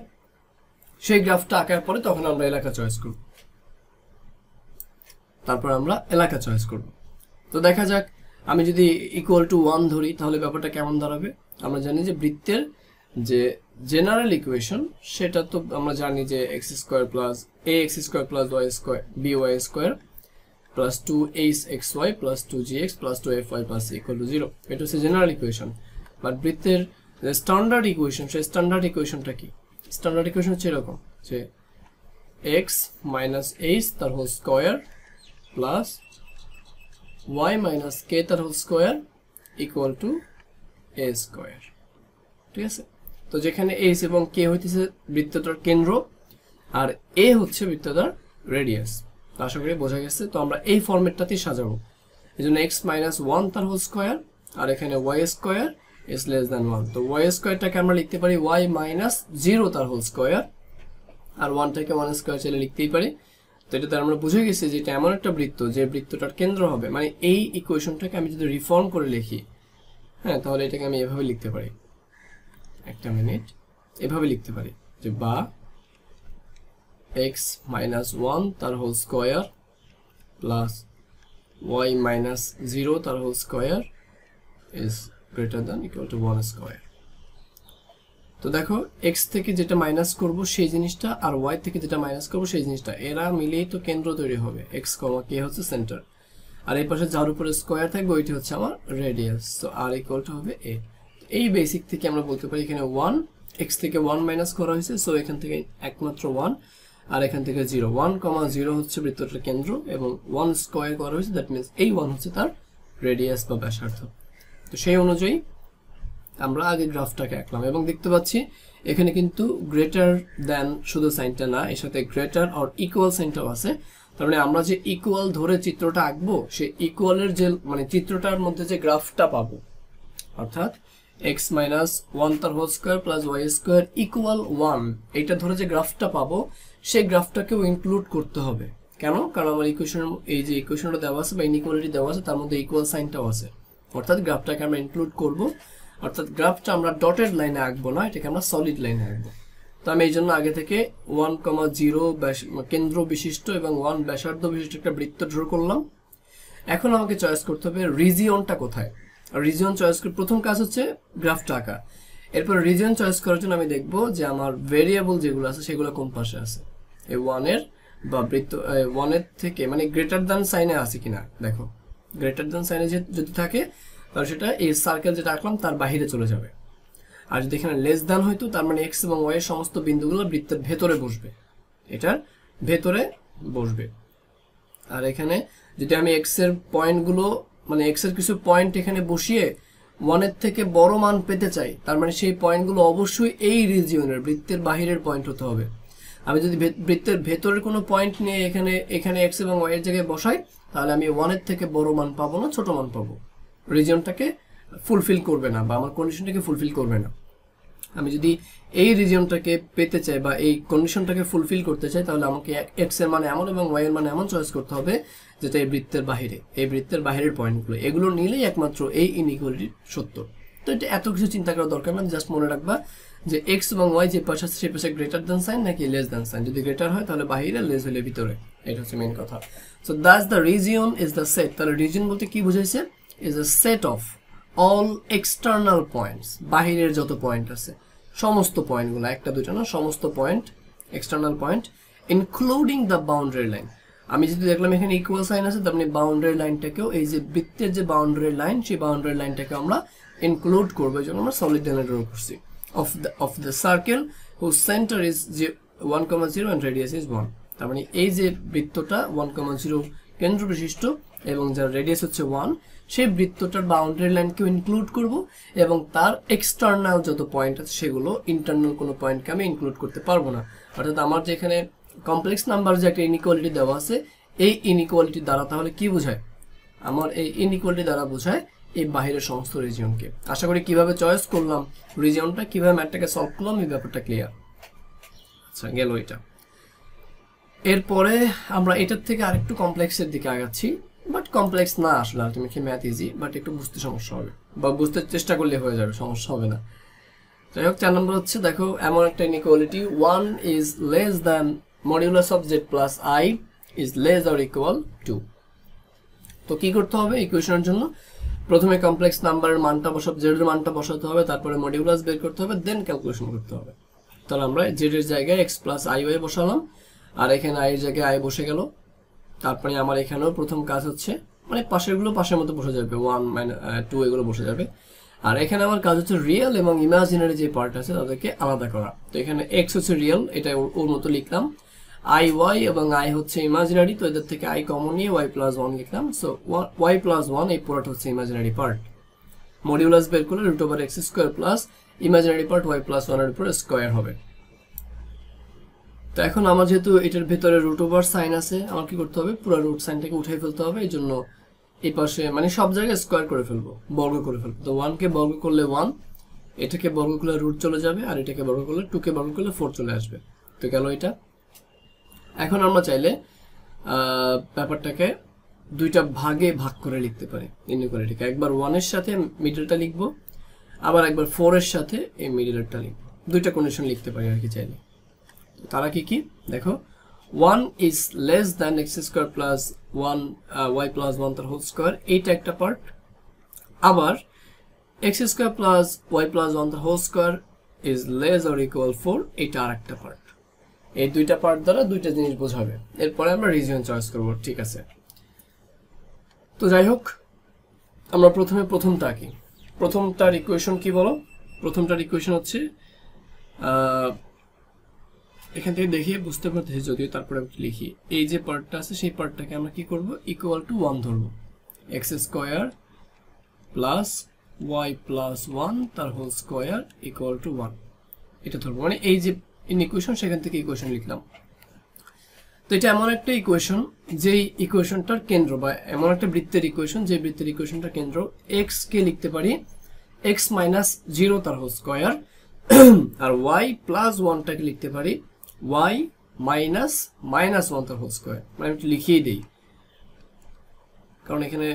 সেই গ্রাফটা আঁকার পরে তখন আমরা এলাকা চয়েস করব, তারপর আমরা এলাকা চয়েস করব। তো দেখা যাক আমি যদি ইকুয়াল টু 1 ধরি তাহলে ব্যাপারটা কেমন দাঁড়াবে। আমরা জানি যে বৃত্তের যে জেনারেল ইকুয়েশন সেটা তো আমরা জানি যে x square plus ax square plus Y square by square plus 2hxy plus 2gx plus 2fy plus equal to 0, এটা হচ্ছে জেনারেল ইকুয়েশন। বাট বৃত্তের যে স্ট্যান্ডার্ড ইকুয়েশন, সেই স্ট্যান্ডার্ড ইকুয়েশনটা কি? স্ট্যান্ডার্ড ইকুয়েশন হচ্ছে এরকম যে x মাইনাস h তার whole square plus y minus k তার whole square equal to a square. ঠিক আছে, তো যেখানে h এবং k হইতেছে বৃত্তটার কেন্দ্র আর a হচ্ছে বৃত্তটার রেডিয়াস। আশা করি বোঝা গেছে। তো আমরা এই ফরম্যাটটাতেই সাজাবো, এই জন্য x মাইনাস 1 তার হোল স্কোয়ার আর এখানে y square is less than 1। তো y স্কোয়ারটাকে আমরা লিখতে পারি y মাইনাস 0 তার হোল স্কোয়ার, আর 1টাকে 1 স্কোয়ার চাইলে লিখতেই পারি। তো এটাতে আমরা বুঝে গেছি যে এটা এমন একটা বৃত্ত যে বৃত্তটার কেন্দ্র হবে, মানে এই ইকুয়েশনটাকে আমি যদি রিফর্ম করে লিখি, হ্যাঁ, তাহলে এটাকে আমি এভাবে লিখতে পারি, একটা মিনিট, এভাবে লিখতে পারি যে বা x মাইনাস 1 তার whole square plus y minus 0 তার whole square is greater than equal to 1 square. তো দেখো x থেকে যেটা মাইনাস করব সেই জিনিসটা আর y থেকে যেটা মাইনাস করব সেই জিনিসটা, এরা মিলেই তো কেন্দ্র তৈরি হবে। x, k হচ্ছে সেন্টার, আর এই পাশে যার উপরে স্কোয়ার থাকবে ওইটি হচ্ছে আমার রেডিয়াস। তো r ইকুয়াল টু হবে a। এই বেসিক থেকে আমরা বলতে পারি এখানে 1, x থেকে 1 মাইনাস করা হয়েছে, সো এখান থেকে একমাত্র 1, আর এখান থেকে 0, 1, 0 হচ্ছে বৃত্তটার কেন্দ্র এবং 1 স্কোয়ার করা হয়েছে, দ্যাট মিনস এই 1 হচ্ছে তার রেডিয়াস বা ব্যাসার্ধ। তো সেই অনুযায়ী আমরা আগে গ্রাফটাকে আঁকলাম এবং দেখতে পাচ্ছি এখানে কিন্তু গ্রেটার দ্যান শুধু সাইনটা না, এর সাথে গ্রেটার আর ইকুয়াল সাইনটাও আছে। তার মানে আমরা যে ইকুয়াল ধরে চিত্রটা আঁকবো, সেই ইকুয়ালের যে মানে চিত্রটার মধ্যে যে গ্রাফটা পাবো, অর্থাৎ x মাইনাস 1 তার whole square plus Y square equal 1, এইটা ধরে যে গ্রাফটা পাবো সেই গ্রাফটাকেও ইনক্লুড করতে হবে। কেন? কারণ আমার ইকুয়েশন, এই যে ইকুয়েশনটা দেওয়া আছে বা ইনইকুয়ালিটি দেওয়া আছে তার মধ্যে ইকুয়াল সাইনটাও আছে, অর্থাৎ গ্রাফটাকে আমরা ইনক্লুড করব। অর্থাৎ গ্রাফটা আমরা ডটেড লাইনে আঁকবো না, এটাকে আমরা সলিড লাইনে আঁকবো। তো আমি এই জন্য আগে থেকে 1,0 কেন্দ্র বিশিষ্ট এবং 1 ব্যাসার্ধ বিশিষ্ট একটা বৃত্ত ড্র করলাম। এখন আমাকে চয়েস করতে হবে রিজিয়নটা কোথায়। রিজিয়ন চয়েস করে প্রথম কাজ হচ্ছে গ্রাফটা আঁকা। এরপর রিজিয়ন চয়েস করার জন্য আমি দেখব যে আমার ভেরিয়েবল যেগুলো আছে সেগুলো কোন পাশে আছে, এই 1 এর বা বৃত্ত 1 এর থেকে মানে গ্রেটার দ্যান সাইনে আছে কিনা। দেখো গ্রেটার দ্যান সাইনে যদি থাকে তাহলে সেটা এই সার্কেল যেটা আঁকলাম তার বাইরে চলে যাবে। আর যদি এখানে লেস দ্যান হইতো তার মানে এক্স এবং ওয়াই এর সমস্ত বিন্দুগুলো বৃত্তের ভেতরে বসবে, এটার ভেতরে বসবে। আর এখানে যদি আমি এক্স এর পয়েন্টগুলো মানে এক্স এর কিছু পয়েন্ট এখানে বসিয়ে 1 এর থেকে বড় মান পেতে চাই, তার মানে সেই পয়েন্টগুলো অবশ্যই এই রিজিয়নের বৃত্তের বাহিরের পয়েন্ট হতে হবে। আমি যদি বৃত্তের ভেতরের কোনো পয়েন্ট নিয়ে এখানে এক্স এবং ওয়াই এর জায়গায় বসাই তাহলে আমি 1 এর থেকে বড় মান পাবো না, ছোট মান পাবো। রিজিয়নটাকে ফুলফিল করবে না বা আমার কন্ডিশনটাকে ফুলফিল করবে না। আমি যদি এই রিজিয়নটাকে পেতে চাই বা এই কন্ডিশনটাকে ফুলফিল করতে চাই তাহলে আমাকে এক্স এর মানে এমন এবং ওয়াই এর মানে এমন চয়েস করতে হবে যেটা এই বৃত্তের বাহিরে, এই বৃত্তের বাহিরের পয়েন্টগুলো, এগুলো নিলেই একমাত্র এই ইনইকুয়ালিটি সত্য। তো এটা এত কিছু চিন্তা করার দরকার না, জাস্ট মনে রাখবা যে এক্স এবং ওয়াই যে পাশে আছে সেই পাশে গ্রেটার দ্যান সাইন নাকি লেস দ্যান সাইন। যদি গ্রেটার হয় তাহলে বাহিরে, লেস হলে ভিতরে, এটা হচ্ছে মেইন কথা। So that's the region is the set. তাহলে রিজিয়ন বলতে কি বুঝাইছে, is a set of all external points, বাহিরের যত পয়েন্ট আছে সমস্ত পয়েন্টগুলো, একটা দুটো না, সমস্ত point external point including the boundary line. আমি যদি দেখলাম এখানে ইকুয়াল সাইন আছে তার মানে বাউন্ডারি লাইনটাকেও, এই যে বৃত্তের যে বাউন্ডারি লাইন সেই বাউন্ডারি লাইনটাকে আমরা ইনক্লুড করবো, এই জন্য আমরা সলিড লাইনে ড্র করছি। Of the circle whose centre is 1,0 and radius is 1। তার মানে এই যে বৃত্তটা 1,0 কেন্দ্র বিশিষ্ট এবং যার রেডিয়াস হচ্ছে 1, সেই বৃত্তটার বাউন্ডারি লাইনকেও ইনক্লুড করব এবং তার এক্সটার্নাল যত পয়েন্ট আছে সেগুলো, ইন্টারনাল কোনো পয়েন্টকে আমি ইনক্লুড করতে পারবো না। অর্থাৎ আমার যেখানে কমপ্লেক্স নাম্বার যে একটা ইনইকুয়ালিটি দেওয়া আছে, এই ইনইকুয়ালিটি দ্বারা তাহলে কি বোঝায়, আমার এই ইনইকুয়ালিটি দ্বারা বোঝায় এই বাহিরের সমস্ত রিজিয়নকে। আশা করি কিভাবে চয়েস করলাম রিজিয়নটা, কিভাবে ম্যাথটাকে সলভ করলাম, এই ব্যাপারটা ক্লিয়ার। আচ্ছা, গেল এটা। এরপরে আমরা এটার থেকে আরেকটু কমপ্লেক্সের দিকে আগাচ্ছি, বাট কমপ্লেক্স না আসলে, আলটিমেটলি ম্যাথ ইজি, বাট একটু বুঝতে সমস্যা হবে বা বুঝতে চেষ্টা করলে হয়ে যাবে, সমস্যা হবে না। যাই হোক, 4 নম্বর হচ্ছে, দেখো এমন একটা inequality 1 is less than modulus of Z plus I is less or equal to. তো কি করতে হবে ইকুয়েশনের জন্য, প্রথমে কমপ্লেক্স নাম্বারের মানটা বসাতে, জেড এর মানটা বসাতে হবে, তারপরে মডিউলাস বের করতে হবে, দেন ক্যালকুলেশন করতে হবে। তাহলে আমরা জেড এর জায়গায় এক্স প্লাস আই ওয়াই বসালাম, আর এখানে আই এর জায়গায় আই বসে গেল। তারপরে আমার এখানেও প্রথম কাজ হচ্ছে, মানে পাশেরগুলো পাশের মতো বসে যাবে, 1 2 এগুলো বসে যাবে। আর এখানে আমার কাজ হচ্ছে রিয়েল এবং ইমাজিনারি যে পার্ট আছে তাদেরকে আলাদা করা। তো এখানে এক্স হচ্ছে রিয়েল, এটা ওর মতো লিখলাম, আই ওয়াই এবং আই হচ্ছে ইমাজিনারি, তো এদের থেকে আই কমন নিয়ে ওয়াই প্লাস 1 লিখলাম। সো ওয়াই প্লাস 1 এই পুরোটা হচ্ছে ইমাজিনারি পার্ট। মডিউলাস বের করলে √x² plus imaginary part y plus 1 এর উপর স্কোয়ার হবে। তো এখন আমার যেহেতু এটার ভেতরে √ সাইন আছে, আমার কি করতে হবে, পুরো রুট সাইনটাকে উঠাই ফেলতে হবে। এই জন্য এই পাশে মানে সব জায়গায় স্কোয়ার করে ফেলবো, বর্গ করে ফেলবো। তো 1 কে বর্গ করলে 1, এটাকে বর্গ করলে রুট চলে যাবে, আর এটাকে বর্গ করলে 2 কে বর্গ করলে 4 চলে আসবে। তো গেল এটা। এখন আমরা চাইলে ব্যাপারটাকে দুইটা ভাগে ভাগ করে লিখতে পারি ইনইকুয়ালিটিকে। একবার 1 এর সাথে মিডলটা লিখবো, আবার একবার 4 এর সাথে এই মিডলটা লিখবো। দুইটা কন্ডিশন লিখতে পারি আর কি চাইলে। তারা কি কি দেখো, 1 is less than x² plus 1 y plus 1 তার হোল স্কোয়ার, এইটা একটা পার্ট। আবার x² প্লাস y প্লাস 1 তার whole square is less or equal 4, এটা আর একটা পার্ট। এই দুইটা পার্ট দ্বারা দুইটা জিনিস বোঝাবে। এরপরে আমরা রিজিয়ন চয়েস করব, ঠিক আছে। তো যাই হোক, আমরা প্রথমটা কি, প্রথমটার ইকুয়েশন কি বলো, প্রথমটার ইকুয়েশন হচ্ছে এখান থেকে দেখিয়ে বুঝতে পারতেছি যদিও, তারপরে লিখি। এই যে পার্টটা আছে সেই পার্টটাকে আমরা কি করব, ইকুয়াল টু 1 ধরবো, x² প্লাস y প্লাস 1 তার হোল স্কোয়ার ইকুয়াল টু 1, এটা ধরবো। মানে এই যে ইকুয়েশন, সেখান থেকে ইকুয়েশন লিখলাম। তো এটা এমন একটা ইকুয়েশন যেই ইকুয়েশনটার কেন্দ্র, বা এমন একটা বৃত্তের ইকুয়েশন যে বৃত্তের ইকুয়েশনটার কেন্দ্র x কে লিখতে পারি x মাইনাস 0 তার হোল স্কোয়ার, আর y প্লাস 1টাকে লিখতে পারি y মাইনাস -1 তার হোল স্কোয়ার। মানে আমি একটু লিখিয়ে দিই, কারণ এখানে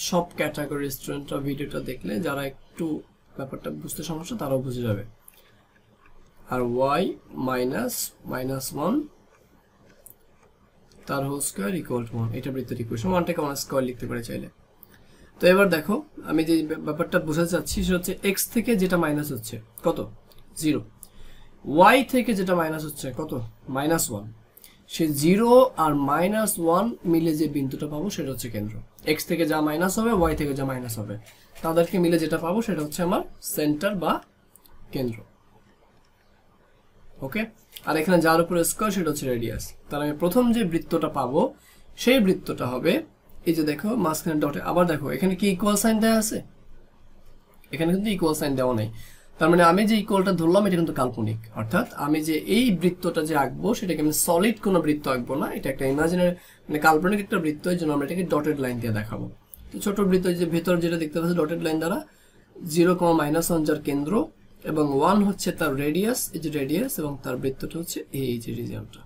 সব ক্যাটাগরি স্টুডেন্টরা ভিডিওটা দেখলে যারা একটু ব্যাপারটা বুঝতে সমস্যা তারাও বুঝে যাবে। আর y -(-1) তার হোল স্কয়ার ইকুয়াল টু 1। এটা বৃত্তের ইকুয়েশন। 1টাকে আমরা স্কয়ার লিখতে পারি চাইলে। তো এবার দেখো আমি যে ব্যাপারটা বোঝাতে চাচ্ছি সেটা হচ্ছে x থেকে যেটা মাইনাস হচ্ছে কত 0, y থেকে যেটা মাইনাস হচ্ছে কত -1, সে 0 আর -1 মিলে যে বিন্দুটা পাবো সেটা হচ্ছে কেন্দ্র। x থেকে যা মাইনাস হবে, y থেকে যা মাইনাস হবে, তাদেরকে মিলে যেটা পাবো সেটা হচ্ছে আমার সেন্টার বা কেন্দ্র। ওকে, আর এখানে যার উপরে স্কয়ার সেটা হচ্ছে রেডিয়াস। তাহলে আমি প্রথম যে বৃত্তটা পাবো সেই বৃত্তটা হবে এই যে দেখো মাঝখানে ডটে, আবার দেখো এখানে কি ইকুয়াল সাইন দেওয়া আছে, এখানে কিন্তু ইকুয়াল সাইন দেওয়া নেই। তার মানে আমি যে ইকুয়ালটা ধরলাম এটা কিন্তু কাল্পনিক, অর্থাৎ আমি যে এই বৃত্তটা যে আঁকবো সেটাকে আমি সলিড কোনো বৃত্ত আঁকবো না, এটা একটা ইমাজিনারি মানে কাল্পনিক একটা বৃত্ত, এই জন্য আমরা এটাকে ডটেড লাইন দিয়ে দেখাবো। তো ছোট বৃত্ত যে ভেতর যেটা দেখতে পাচ্ছি ডটেড লাইন দ্বারা 0, -1 যার কেন্দ্র এবং 1 হচ্ছে তার রেডিয়াস, এই যে রেডিয়াস, এবং তার বৃত্তটা হচ্ছে এই যে রিজিয়নটা।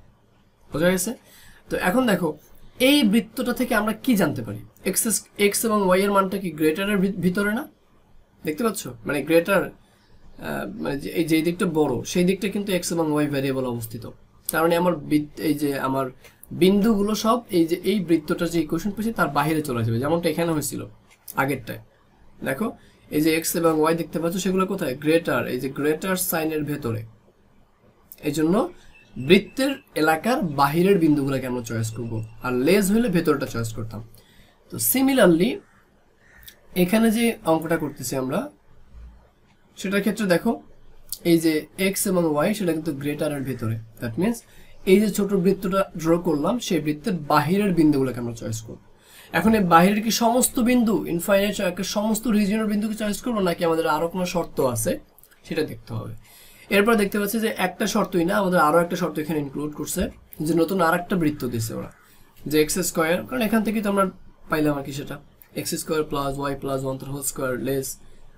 বোঝা গেছে? তো এখন দেখো এই বৃত্তটা থেকে আমরা কি জানতে পারি, x এবং y এর মানটা কি গ্রেটারের ভিতরে না? দেখতে পাচ্ছ, মানে গ্রেটার মানে এই যে দিকটা বড় সেই দিকটা কিন্তু x এবং y ভ্যারিয়েবল অবস্থিত। তার মানে আমার এই যে আমার বিন্দুগুলো সব এই যে এই বৃত্তটার যে ইকুয়েশন পেয়েছি তার বাইরে চলে যাবে, যেমনটা এখানে হয়েছিল আগেরটায়। দেখো এই যে x এবং y দেখতে পাচ্ছ সেগুলো কোথায়, গ্রেটার, এই যে গ্রেটার সাইনের ভেতরে। এই জন্য বৃত্তের এলাকার বাহিরের বিন্দুগুলোকে আমরা চয়েস করব, আর লেজ হলে ভেতরটা চয়েস করতাম। তো সিমিলারলি এখানে যে অঙ্কটা করতেছি আমরা সেটার ক্ষেত্রে দেখো এই যে x এবং y সেটা কিন্তু গ্রেটারের ভেতরে। দ্যাট মিনস এই যে ছোট বৃত্তটা ড্র করলাম সেই বৃত্তের বাহিরের বিন্দুগুলোকে আমরা চয়েস করব। এখন এই বাহিরের কি সমস্ত বিন্দু ইনফাইনাইট সমস্ত রিজিয়নের বিন্দুকে চয়েস করবো, নাকি আমাদের আরো কোনো শর্ত আছে সেটা দেখতে হবে। এরপর দেখতে পাচ্ছি যে একটা শর্তই না, আমাদের আরো একটা শর্ত এখানে ইনক্লুড করছে, যে নতুন আরেকটা বৃত্ত দিছে ওরা, যে x², কারণ এখান থেকে তো আমরা পাইলাম আর কি সেটা x² + y + 1 whole square less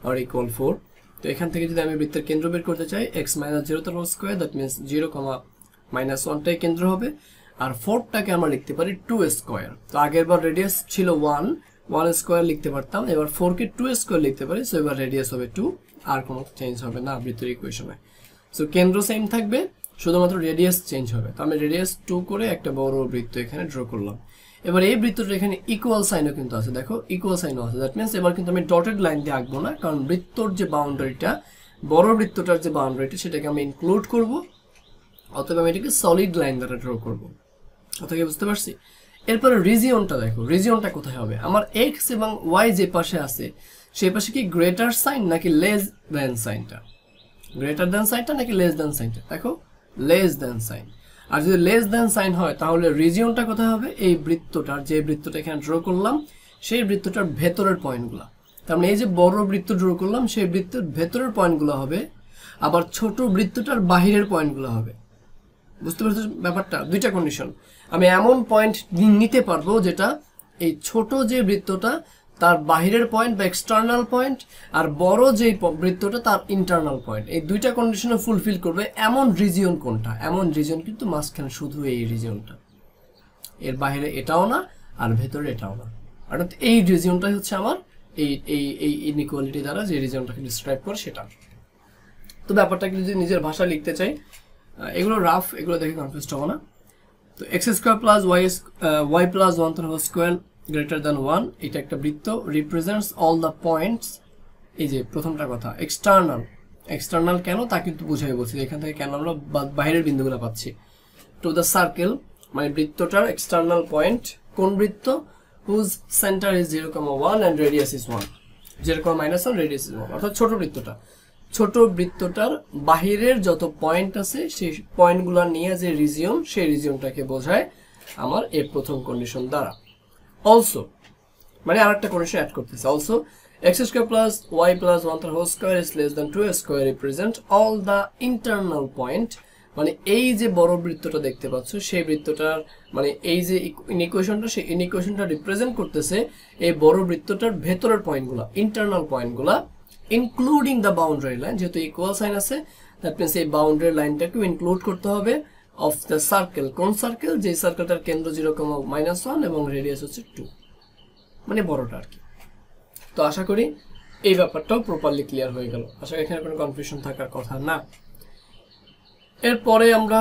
or equal 4। তো এখান থেকে যদি আমি বৃত্তের কেন্দ্র বের করতে চাই x - 0 whole square, that means 0, -1টাই কেন্দ্র হবে, আর 4টাকে আমরা লিখতে পারি 2² তো আগের বার রেডিয়াস ছিল 1² লিখতে পারতাম, এবার 4কে 2² লিখতে পারি, সো এবার রেডিয়াস হবে 2, আর কোনো চেঞ্জ হবে না বৃত্তের ইকুয়েশনে। সো কেন্দ্র সেম থাকবে, শুধুমাত্র রেডিয়াস চেঞ্জ হবে। তো আমি রেডিয়াস 2 করে একটা বড় বৃত্ত এখানে ড্র করলাম। এবার এই বৃত্তটা এখানে ইকুয়াল সাইনও কিন্তু আছে, দেখো ইকুয়াল সাইনও আছে, দ্যাট মিনস এবার কিন্তু আমি ডটেড লাইন দিয়ে আঁকবো না, কারণ বৃত্তর যে বাউন্ডারিটা, বড় বৃত্তটার যে বাউন্ডারিটা সেটাকে আমি ইনক্লুড করব, অতএব আমি এটাকে সলিড লাইন দ্বারা ড্র করব। কথা কি বুঝতে পারছি? এরপরে রিজিয়নটা দেখো, রিজিয়নটা কোথায় হবে, আমার x এবং y যে পাশে আছে সেই পাশে কি গ্রেটার সাইন নাকি লেস দ্যান সাইনটা, গ্রেটার দ্যান সাইনটা নাকি লেস দ্যান সাইনটা, দেখো লেস দ্যান সাইন। আর যদি লেস দ্যান সাইন হয় তাহলে রিজিয়নটা কোথায় হবে, এই বৃত্তটার, যে বৃত্তটা এখানে ড্র করলাম সেই বৃত্তটার ভেতরের পয়েন্টগুলো। তার মানে এই যে বড় বৃত্ত ড্র করলাম সেই বৃত্তের ভেতরের পয়েন্টগুলো হবে, আবার ছোট বৃত্তটার বাহিরের পয়েন্টগুলো হবে। বুঝতে পারছো ব্যাপারটা? দুইটা কন্ডিশন, আমি এমন পয়েন্ট নিতে পারবো যেটা এই ছোট যে বৃত্তটা তার বাহিরের পয়েন্ট বা এক্সটার্নাল পয়েন্ট, আর বড় যে বৃত্তটা তার ইন্টারনাল পয়েন্ট, এই দুইটা কন্ডিশনে ফুলফিল করবে এমন রিজিয়ন কোনটা, এমন রিজিয়ন কিন্তু মাঝখানে শুধু এই রিজিয়নটা, এর বাইরে এটাও না আর ভেতরে এটাও না, অর্থাৎ এই রিজিয়নটাই হচ্ছে আমার এই এই এই ইনইকুয়ালিটি দ্বারা যে রিজিয়নটাকে ডিসক্রাইব করে সেটা। তো ব্যাপারটাকে যদি নিজের ভাষায় লিখতে চাই, এগুলো রাফ, এগুলো দেখে কনফিউজ হবো না। তো x² + y + 1 whole square greater than 1, এটা একটা বৃত্ত, রিপ্রেজেন্টস অল দ্য পয়েন্টস। এই যে প্রথমটা কথা এক্সটার্নাল, এক্সটার্নাল কেন তা কিন্তু বুঝাই বলছি, এখান থেকে কেন আমরা বাইরের বিন্দুগুলো পাচ্ছি। টু দ্য সার্কেল মানে বৃত্তটার এক্সটার্নাল পয়েন্ট, কোন বৃত্ত, whose centre is 0,1 and radius is 1, 0,-1 radius is 1, অর্থাৎ ছোট বৃত্তটা, ছোট বৃত্তটার বাহিরের যত পয়েন্ট আছে সেই পয়েন্টগুলো নিয়ে যে রিজিয়ন, সেই রিজিয়নটাকে বোঝায় আমার এই প্রথম কন্ডিশন দ্বারা। অলসো মানে আরেকটা কন্ডিশন অ্যাড করতেছে, also x² + y + 1 whole square is less than 2² represent all the internal point, মানে এই যে বড় বৃত্তটা দেখতে পাচ্ছ সেই বৃত্তটার মানে এই যে ইনইকুয়েশনটা, সেই ইনইকুয়েশনটা রিপ্রেজেন্ট করতেছে এই বড় বৃত্তটার ভেতরের পয়েন্টগুলো, ইন্টারনাল পয়েন্টগুলো, ইনক্লুডিং দ্য বাউন্ডারি লাইন, যেহেতু ইকুয়াল সাইন আছে দ্যাট মিনস এই বাউন্ডারি লাইনটাকেও ইনক্লুড করতে হবে অফ দ্য সার্কেল, কোন সার্কেল, যে সার্কেলটার কেন্দ্র 0,-1 এবং রেডিয়াস হচ্ছে 2, মানে বড়টা আর কি। তো আশা করি এই ব্যাপারটাও প্রপারলি ক্লিয়ার হয়ে গেল, আশা করি এখানে কোনো কনফিউশন থাকার কথা না। এরপরে আমরা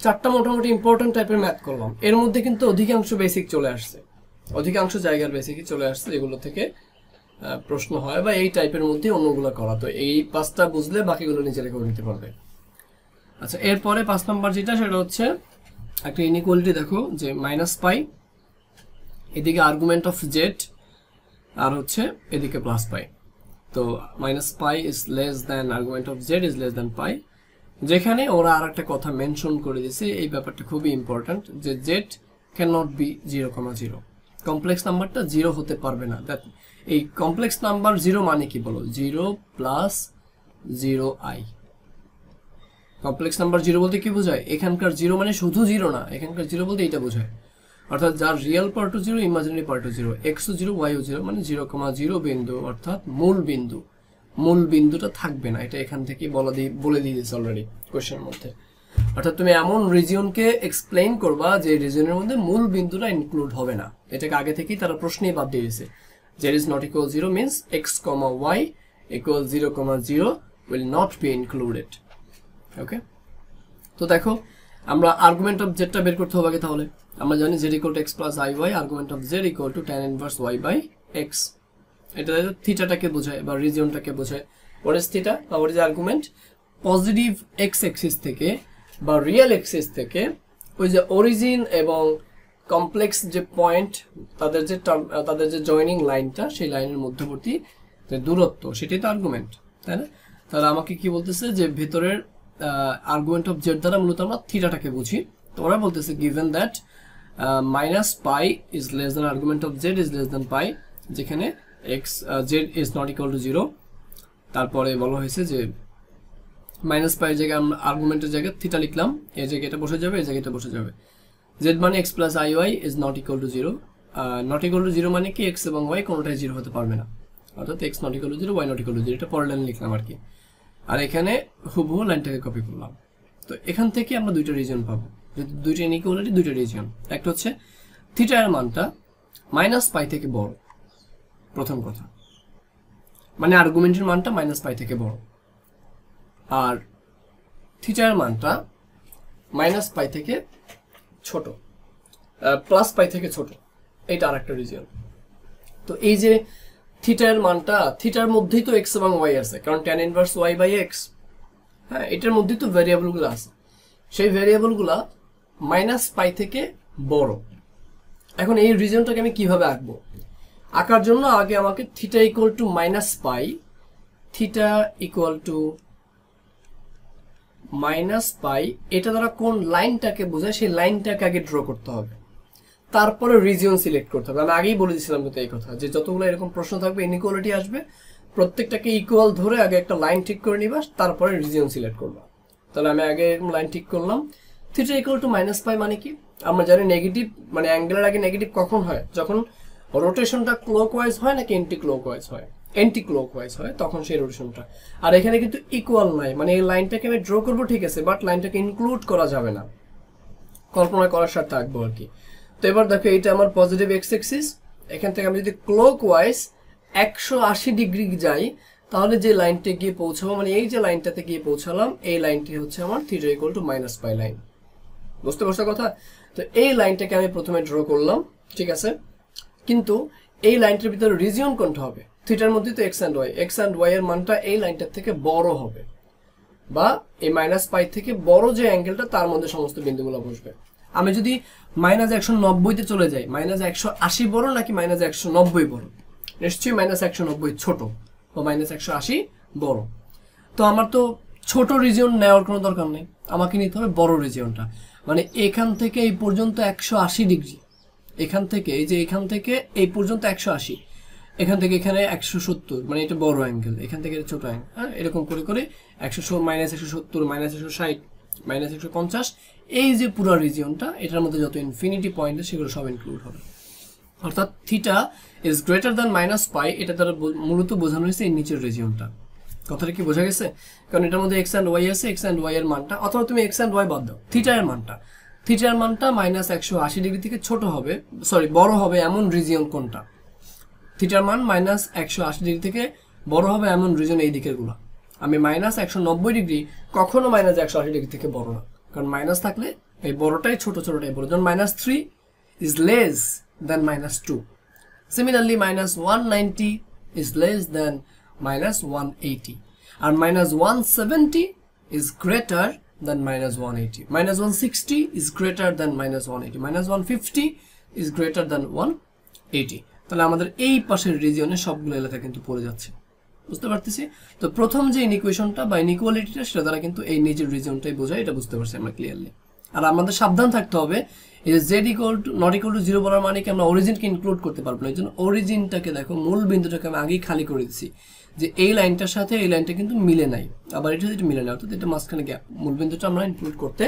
চারটা মোটামুটি ইম্পর্টেন্ট টাইপের ম্যাথ করলাম। এর মধ্যে কিন্তু অধিকাংশ বেসিক চলে আসছে, অধিকাংশ জায়গার বেসিকই চলে আসছে, যেগুলো থেকে প্রশ্ন হয় বা এই টাইপের মধ্যে অন্যগুলো করা। তো এই 5টা বুঝলে বাকিগুলো নিজেরা করে নিতে পারবে। আচ্ছা, এরপরে 5 নাম্বার যেটা, সেটা হচ্ছে একটা ইনইকুয়ালিটি। দেখো যে -পাই, এদিকে আর্গুমেন্ট অফ জেড, আর হচ্ছে এদিকে +পাই। তো -পাই is less than argument of Z is less than pi. যেখানে ওরা আর একটা কথা মেনশন করে দিয়েছে, এই ব্যাপারটা খুবই ইম্পর্টেন্ট, যে Z can not be 0,0, complex নাম্বারটা 0 হতে পারবে না। দ্যাট এই কমপ্লেক্স নাম্বার 0 মানে কি বলো, 0 + 0i। কমপ্লেক্স নাম্বার 0 বলতে কি বোঝায়, এখানকার 0 মানে শুধু 0 না, এখানকার 0 বলতে এটা বোঝায়, অর্থাৎ যার রিয়েল পার্টও 0, ইমাজিনারি পার্টও 0, এক্সও 0, ওয়াইও 0, মানে 0,0 বিন্দু, অর্থাৎ মূল বিন্দু। মূল বিন্দুটা থাকবে না, এটা এখান থেকে বলে দিয়েছে অলরেডি কোশ্চেনের মধ্যে। অর্থাৎ তুমি এমন রিজিয়নকে এক্সপ্লেইন করবা যে রিজিয়নের মধ্যে মূল বিন্দুটা ইনক্লুড হবে না। এটাকে আগে থেকেই তারা প্রশ্নেই বাদ দিয়ে দিয়েছে। z is not equal 0 means x, y equals 0,0 will not be included. ওকে, তো দেখো আমরা আর্গুমেন্ট অফ জেডটা বের করতে হবে আগে। তাহলে আমরা জানি z equal to x plus iy, argument of z equal to tan inverse y by x। এটা থিটাটাকে বোঝায় বা রিজিয়নটাকে বোঝায়। what is theta বা what is argument? Positive x Axis থেকে বা রিয়েল অ্যাক্সিস থেকে ওই যে অরিজিন এবং কমপ্লেক্স যে পয়েন্ট, তাদের যে জয়েনিং লাইনটা, সেই লাইনের মধ্যবর্তী যে দূরত্ব, সেটাই তো আর্গুমেন্ট, তাই না? তাহলে আমাকে কি বলতেছে, যে ভেতরের আর্গুমেন্ট অফ জেড দ্বারা মূলত আমরা থিটাটাকে বুঝি। তো ওরা বলতেছে গিভেন দ্যাট -পাই is less than argument of Z is less than pi, যেখানে Z is not equal to 0। তারপরে বলা হয়েছে যে -পাই এর জায়গায় আমরা আর্গুমেন্টের জায়গায় থিটা লিখলাম, এই জায়গায় এটা বসে যাবে, এই জায়গায় এটা বসে যাবে। z মানে x plus iy is not equal to 0, not equal to 0 মানে কি x এবং y কোনোটাই 0 হতে পারবে না, অর্থাৎ x not equal to 0, y not equal to 0। এটা পরের লাইন লিখলাম আর কি, আর এখানে হুবহু লাইনটাকে কপি করলাম। তো এখান থেকে আমরা দুইটা রিজিয়ন পাবো, যদি দুইটা ইনইকুয়ালিটি, দুইটা রিজিয়ন। একটা হচ্ছে থিটা এর মানটা -পাই থেকে বড়, প্রথম কথা, মানে আর্গুমেন্টের মানটা -পাই থেকে বড়, আর থিটা এর মানটা -পাই থেকে ছোট, +পাই থেকে ছোট, এটা আরেকটা রিজিয়ন। তো এই যে থিটার মানটা, থিটার মধ্যেই তো x এবং y আছে, কারণ tan inverse y by x, হ্যাঁ, এটার মধ্যেই তো ভ্যারিয়েবলগুলো আছে। সেই ভ্যারিয়েবলগুলো -পাই থেকে বড়। এখন এই রিজিয়নটাকে আমি কিভাবে আঁকবো? আঁকার জন্য আগে আমাকে theta equal to -pi, theta equal to -pi, এটা দ্বারা কোন লাইনটাকে বোঝায় সেই লাইনটাকে আগে ড্র করতে হবে, তারপরে রিজিয়ন সিলেক্ট করতে হবে। আমি আগেই বলে দিয়েছিলাম কিন্তু এই কথা, যে যতগুলো এরকম প্রশ্ন থাকবে, ইনইকুয়ালিটি আসবে, প্রত্যেকটাকে ইকুয়াল ধরে আগে একটা লাইন ঠিক করে নিবা, তারপরে রিজিয়ন সিলেক্ট করবা। তাহলে আমি আগে এরকম লাইন ঠিক করলাম। থিটা ইকুয়াল টু -পাই মানে কি? আমরা জানি নেগেটিভ, মানে অ্যাঙ্গেলের আগে নেগেটিভ কখন হয়? যখন রোটেশনটা ক্লকওয়াইজ হয় নাকি এন্টি ক্লকওয়াইজ হয়? এন্টি ক্লকওয়াইজ হয়, তখন সেই রোটেশনটা। আর এখানে কিন্তু ইকুয়াল নাই, মানে এই লাইনটাকে আমি ড্র করবো ঠিক আছে, বাট লাইনটাকে ইনক্লুড করা যাবে না, কল্পনা করার সাথে আঁকবো আর কি। তো এবার দেখো, এটা আমার পজিটিভ এক্স অ্যাক্সিস, এখান থেকে আমি যদি ক্লকওয়াইজ 180 ডিগ্রি যাই, তাহলে যে লাইনটা গিয়ে পৌঁছাবো, মানে এই যে লাইনটাতে গিয়ে পৌঁছালাম, এই লাইনটি হচ্ছে আমার theta equal to -pi line. বুঝতে পারছো কথা? তো এই লাইনটাকে আমি প্রথমে ড্র করলাম, ঠিক আছে, কিন্তু এই লাইনটার ভিতরে রিজিয়ন কোনটা হবে? থিটার মধ্যে তো x and y, x and y এর মানটা এই লাইনটার থেকে বড় হবে, বা এই -পাই থেকে বড় যে অ্যাঙ্গেলটা, তার মধ্যে সমস্ত বিন্দুগুলো বসবে। আমি যদি -190 চলে যাই, -180 বড় নাকি -190 বড়? নিশ্চয়ই -190 ছোট, বা -180 বড়। তো আমার তো ছোট রিজিয়ন নেওয়ার কোনো দরকার নেই, আমাকে নিতে হবে বড় রিজিয়নটা। মানে এখান থেকে এই পর্যন্ত 180 ডিগ্রি, এখান থেকে এই যে এখান থেকে এই পর্যন্ত 180, এখান থেকে এখানে 170, মানে এটা বড় অ্যাঙ্গেল, এখান থেকে এটা ছোট অ্যাঙ্গেল, হ্যাঁ, এরকম করে করে -170, -160, -150, এই যে পুরো রিজিয়নটা, এটার মধ্যে যত ইনফিনিটি পয়েন্ট আছে সেগুলো সব ইনক্লুড হবে। অর্থাৎ থিটা ইজ গ্রেটার দ্যান -পাই, এটা দ্বারা মূলত বোঝানো হয়েছে এই নিচের রিজিয়নটা। কথাটা কি বোঝা গেছে? কারণ এটার মধ্যে x and y আছে, x and y এর মানটা, অথবা তুমি x and y বাদ দাও, থিটা এর মানটা -180 ডিগ্রি থেকে ছোট হবে, সরি বড় হবে এমন রিজিয়ন কোনটা? থিটার মান -180 ডিগ্রি থেকে বড় হবে এমন রিজিয়ন এই দিকের গুলা, আমি মাইনাস 190 ডিগ্রি কখনো মাইনাস 180 ডিগ্রি থেকে বড় না, কারণ মাইনাস থাকলে এই বড়টাই ছোট, ছোটটাই বড়। যেমন -3 is less than -2. Similarly, -190 is less than -180. And -170 is greater than -180. -160 is greater than -180. -150 is greater than 180. তাহলে আমাদের এই পাশের রিজিয়নে সবগুলো এলাকা কিন্তু পড়ে যাচ্ছে, বুঝতে পারতেছি। তো প্রথম যে ইনইকুয়েশনটা বা ইনইকুয়ালিটিটা সেটা দ্বারা কিন্তু এই নিচের রিজিয়নটাই বোঝায়, এটা বুঝতে পারছি আমরা ক্লিয়ারলি। আর আমাদের সাবধান থাকতে হবে, এই যে z নট ইকুয়াল টু 0 বলার মানে কি আমরা অরিজিনকে ইনক্লুড করতে পারবো না। এই জন্য অরিজিনটাকে দেখো, মূল বিন্দুটাকে আমি আগেই খালি করে দিচ্ছি, যে এই লাইনটার সাথে এই লাইনটা কিন্তু মিলে নাই, আবার এটা মিলে নাই, অর্থাৎ এটা মাঝখানে গ্যাপ, মূল বিন্দুটা আমরা ইনক্লুড করতে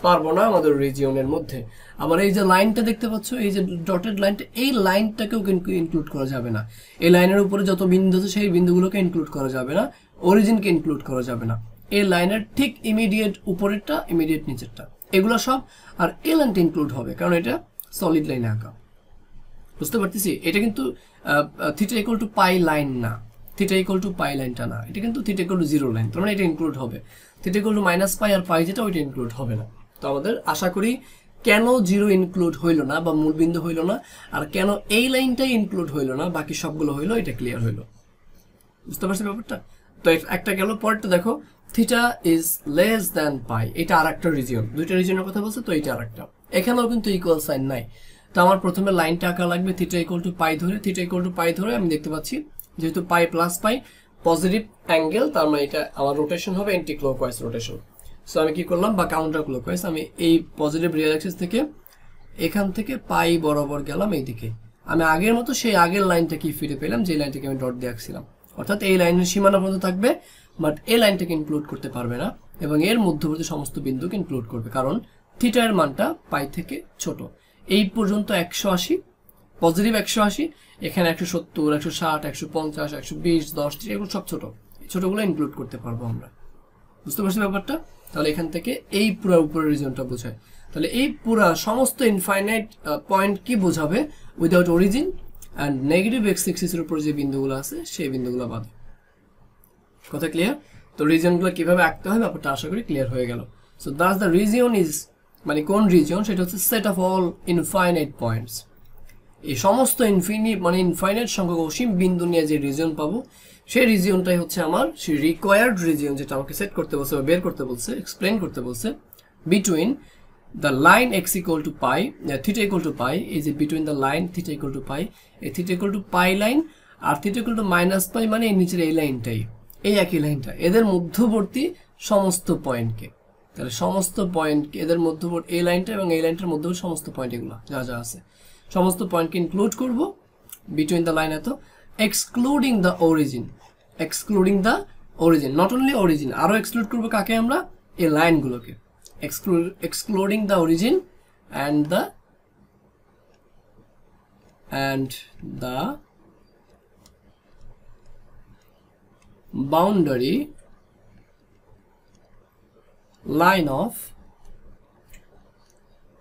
পারবো না আমাদের রিজিয়নের মধ্যে। আবার এই যে লাইনটা দেখতে পাচ্ছ, এই যে ডটেড লাইনটা, এই লাইনটাকেও কিন্তু ইনক্লুড করা যাবে না। এই লাইনের উপরে যত বিন্দু আছে সেই বিন্দুগুলোকে ইনক্লুড করা যাবে না, অরিজিনকে ইনক্লুড করা যাবে না। এই লাইনের ঠিক ইমিডিয়েট উপরেরটা, ইমিডিয়েট নিচেরটা, এগুলো সব। আর এই লাইনটা ইনক্লুড হবে কারণ এটা সলিড লাইনে আঁকা, বুঝতে পারতেছি। এটা কিন্তু theta equal to pi line না, থিটা ইকুয়াল টু পাই লাইনটা না, এটা কিন্তু থিটা ইকুয়াল টু 0 লাইন, তার মানে এটা ইনক্লুড হবে। থিটা ইকুয়াল টু -পাই আর পাই যেটা, ওইটা ইনক্লুড হবে না। তো আমাদের আশা করি কেন 0 ইনক্লুড হইল না বা মূলবিন্দু হইল না, আর কেন এই লাইনটাই ইনক্লুড হইল না, বাকি সবগুলো হইলো, এটা ক্লিয়ার হইলো, বুঝতে পারছি ব্যাপারটা। তো একটা গেল, পরেরটা দেখো, থিটা ইজ লেস দ্যান পাই, এটা আর একটা রিজিয়ন, দুইটা রিজিয়নের কথা বলছে, তো এইটা আর একটা। এখানেও কিন্তু ইকুয়াল সাইন নাই, তো আমার প্রথমে লাইনটা আঁকা লাগবে থিটা ইকুয়াল টু পাই ধরে। থিটা ইকুয়াল টু পাই ধরে আমি দেখতে পাচ্ছি যেহেতু পাই প্লাস পাই পজিটিভ অ্যাঙ্গেল, তার মানে এটা আমার রোটেশন হবে অ্যান্টি ক্লকওয়াইজ রোটেশন। সো আমি কি করলাম, বা কাউন্টার ক্লকওয়াইজ, আমি এই পজিটিভ রিয়েল অ্যাক্সিস থেকে এখান থেকে পাই বরাবর গেলাম এইদিকে। আমি আগের মতো সেই আগের লাইনটাকে ফিরে পেলাম, যে লাইনটাকে আমি ডট দিয়ে আঁকছিলাম, অর্থাৎ এই লাইনের সীমানা পর্যন্ত থাকবে, বাট এই লাইনটাকে ইনক্লুড করতে পারবে না, এবং এর মধ্যবর্তী সমস্ত বিন্দুকে ইনক্লুড করবে, কারণ থিটা এর মানটা পাই থেকে ছোট। এই পর্যন্ত 180, পজিটিভ 180, এখানে 170, 160, 150, 120, 10, 30, এগুলো সব ছোট, ছোটগুলো ইনক্লুড করতে পারবো আমরা, বুঝতে পারছি ব্যাপারটা। তাহলে এখান থেকে এই পুরো উপরের রিজনটা বোঝায়। তাহলে এই পুরো সমস্ত ইনফাইনাইট পয়েন্ট কি বোঝাবে, without origin and negative X এক্সিসের উপর যে বিন্দুগুলো আছে সেই বিন্দুগুলো বাদে। কথা ক্লিয়ার? তো রিজিয়নগুলো কিভাবে আঁকতে হয় ব্যাপারটা আশা করি ক্লিয়ার হয়ে গেল। So Das the region is, মানে কোন রিজিয়ন, সেটা হচ্ছে set of all infinite points. এই সমস্ত ইনফাইনাইট সংখ্যক অসীম বিন্দু নিয়ে যে রিজিয়ন পাবো, সেই রিজিয়নটাই হচ্ছে আমার সেই রিকোয়ার্ড রিজিয়ন, যেটা আমাকে সেট করতে বলছে বা বের করতে বলছে, এক্সপ্লেন করতে বলছে, between the line X equal to pi, theta equal to pi, এই যে between the line theta equal to pi, এই theta equal to pi line আর থিটা ইকুয়াল টু -পাই, মানে এই নিচের এই লাইনটাই, এই একই লাইনটা, এদের মধ্যবর্তী সমস্ত পয়েন্টকে, তাহলে সমস্ত পয়েন্টকে এদের মধ্যবর্তী, এই লাইনটা এবং এই লাইনটার মধ্যবর্তী সমস্ত পয়েন্ট, এগুলো যা যা আছে সমস্ত পয়েন্টকে ইনক্লুড করব বিটুইন দ্য লাইন, এত excluding the origin, excluding the origin, not only origin, আরো এক্সক্লুড করবো কাকে আমরা, এই লাইনগুলোকে, excluding the origin and the boundary line of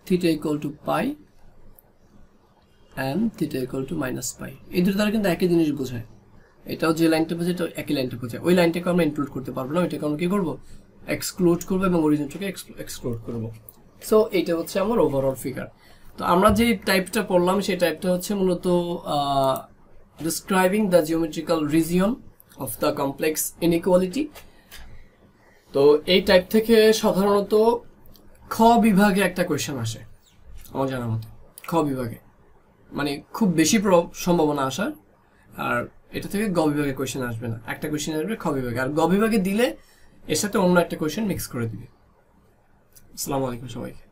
theta equal to pi and theta equal to -pi। এই দুটো দ্বারা কিন্তু একই জিনিস বোঝায়, এটাও যে লাইনটা বোঝায় এটাও একই লাইনটা বোঝায়। ওই লাইনটাকে আমরা ইনক্লুড করতে পারবো না, ওইটাকে আমরা কি করবো, এক্সক্লুড করবো এবং অরিজিনটাকে এক্সক্লুড করবো। সো এইটা হচ্ছে আমার ওভারঅল ফিগার। তো আমরা যে টাইপটা পড়লাম সেই টাইপটা হচ্ছে মূলত describing the geometrical region of the complex inequality. তো এই টাইপ থেকে সাধারণত খ বিভাগে একটা কোয়েশ্চেন আসে আমার জানার মতো, খ বিভাগে মানে খুব বেশি সম্ভাবনা আসার, আর এটা থেকে গ বিভাগে কোয়েশ্চেন আসবে না, একটা কোয়েশ্চেন আসবে খ বিভাগে, আর গ বিভাগে দিলে এর সাথে অন্য একটা কোয়েশ্চেন মিক্স করে দিবে। আসসালামু আলাইকুম সবাইকে।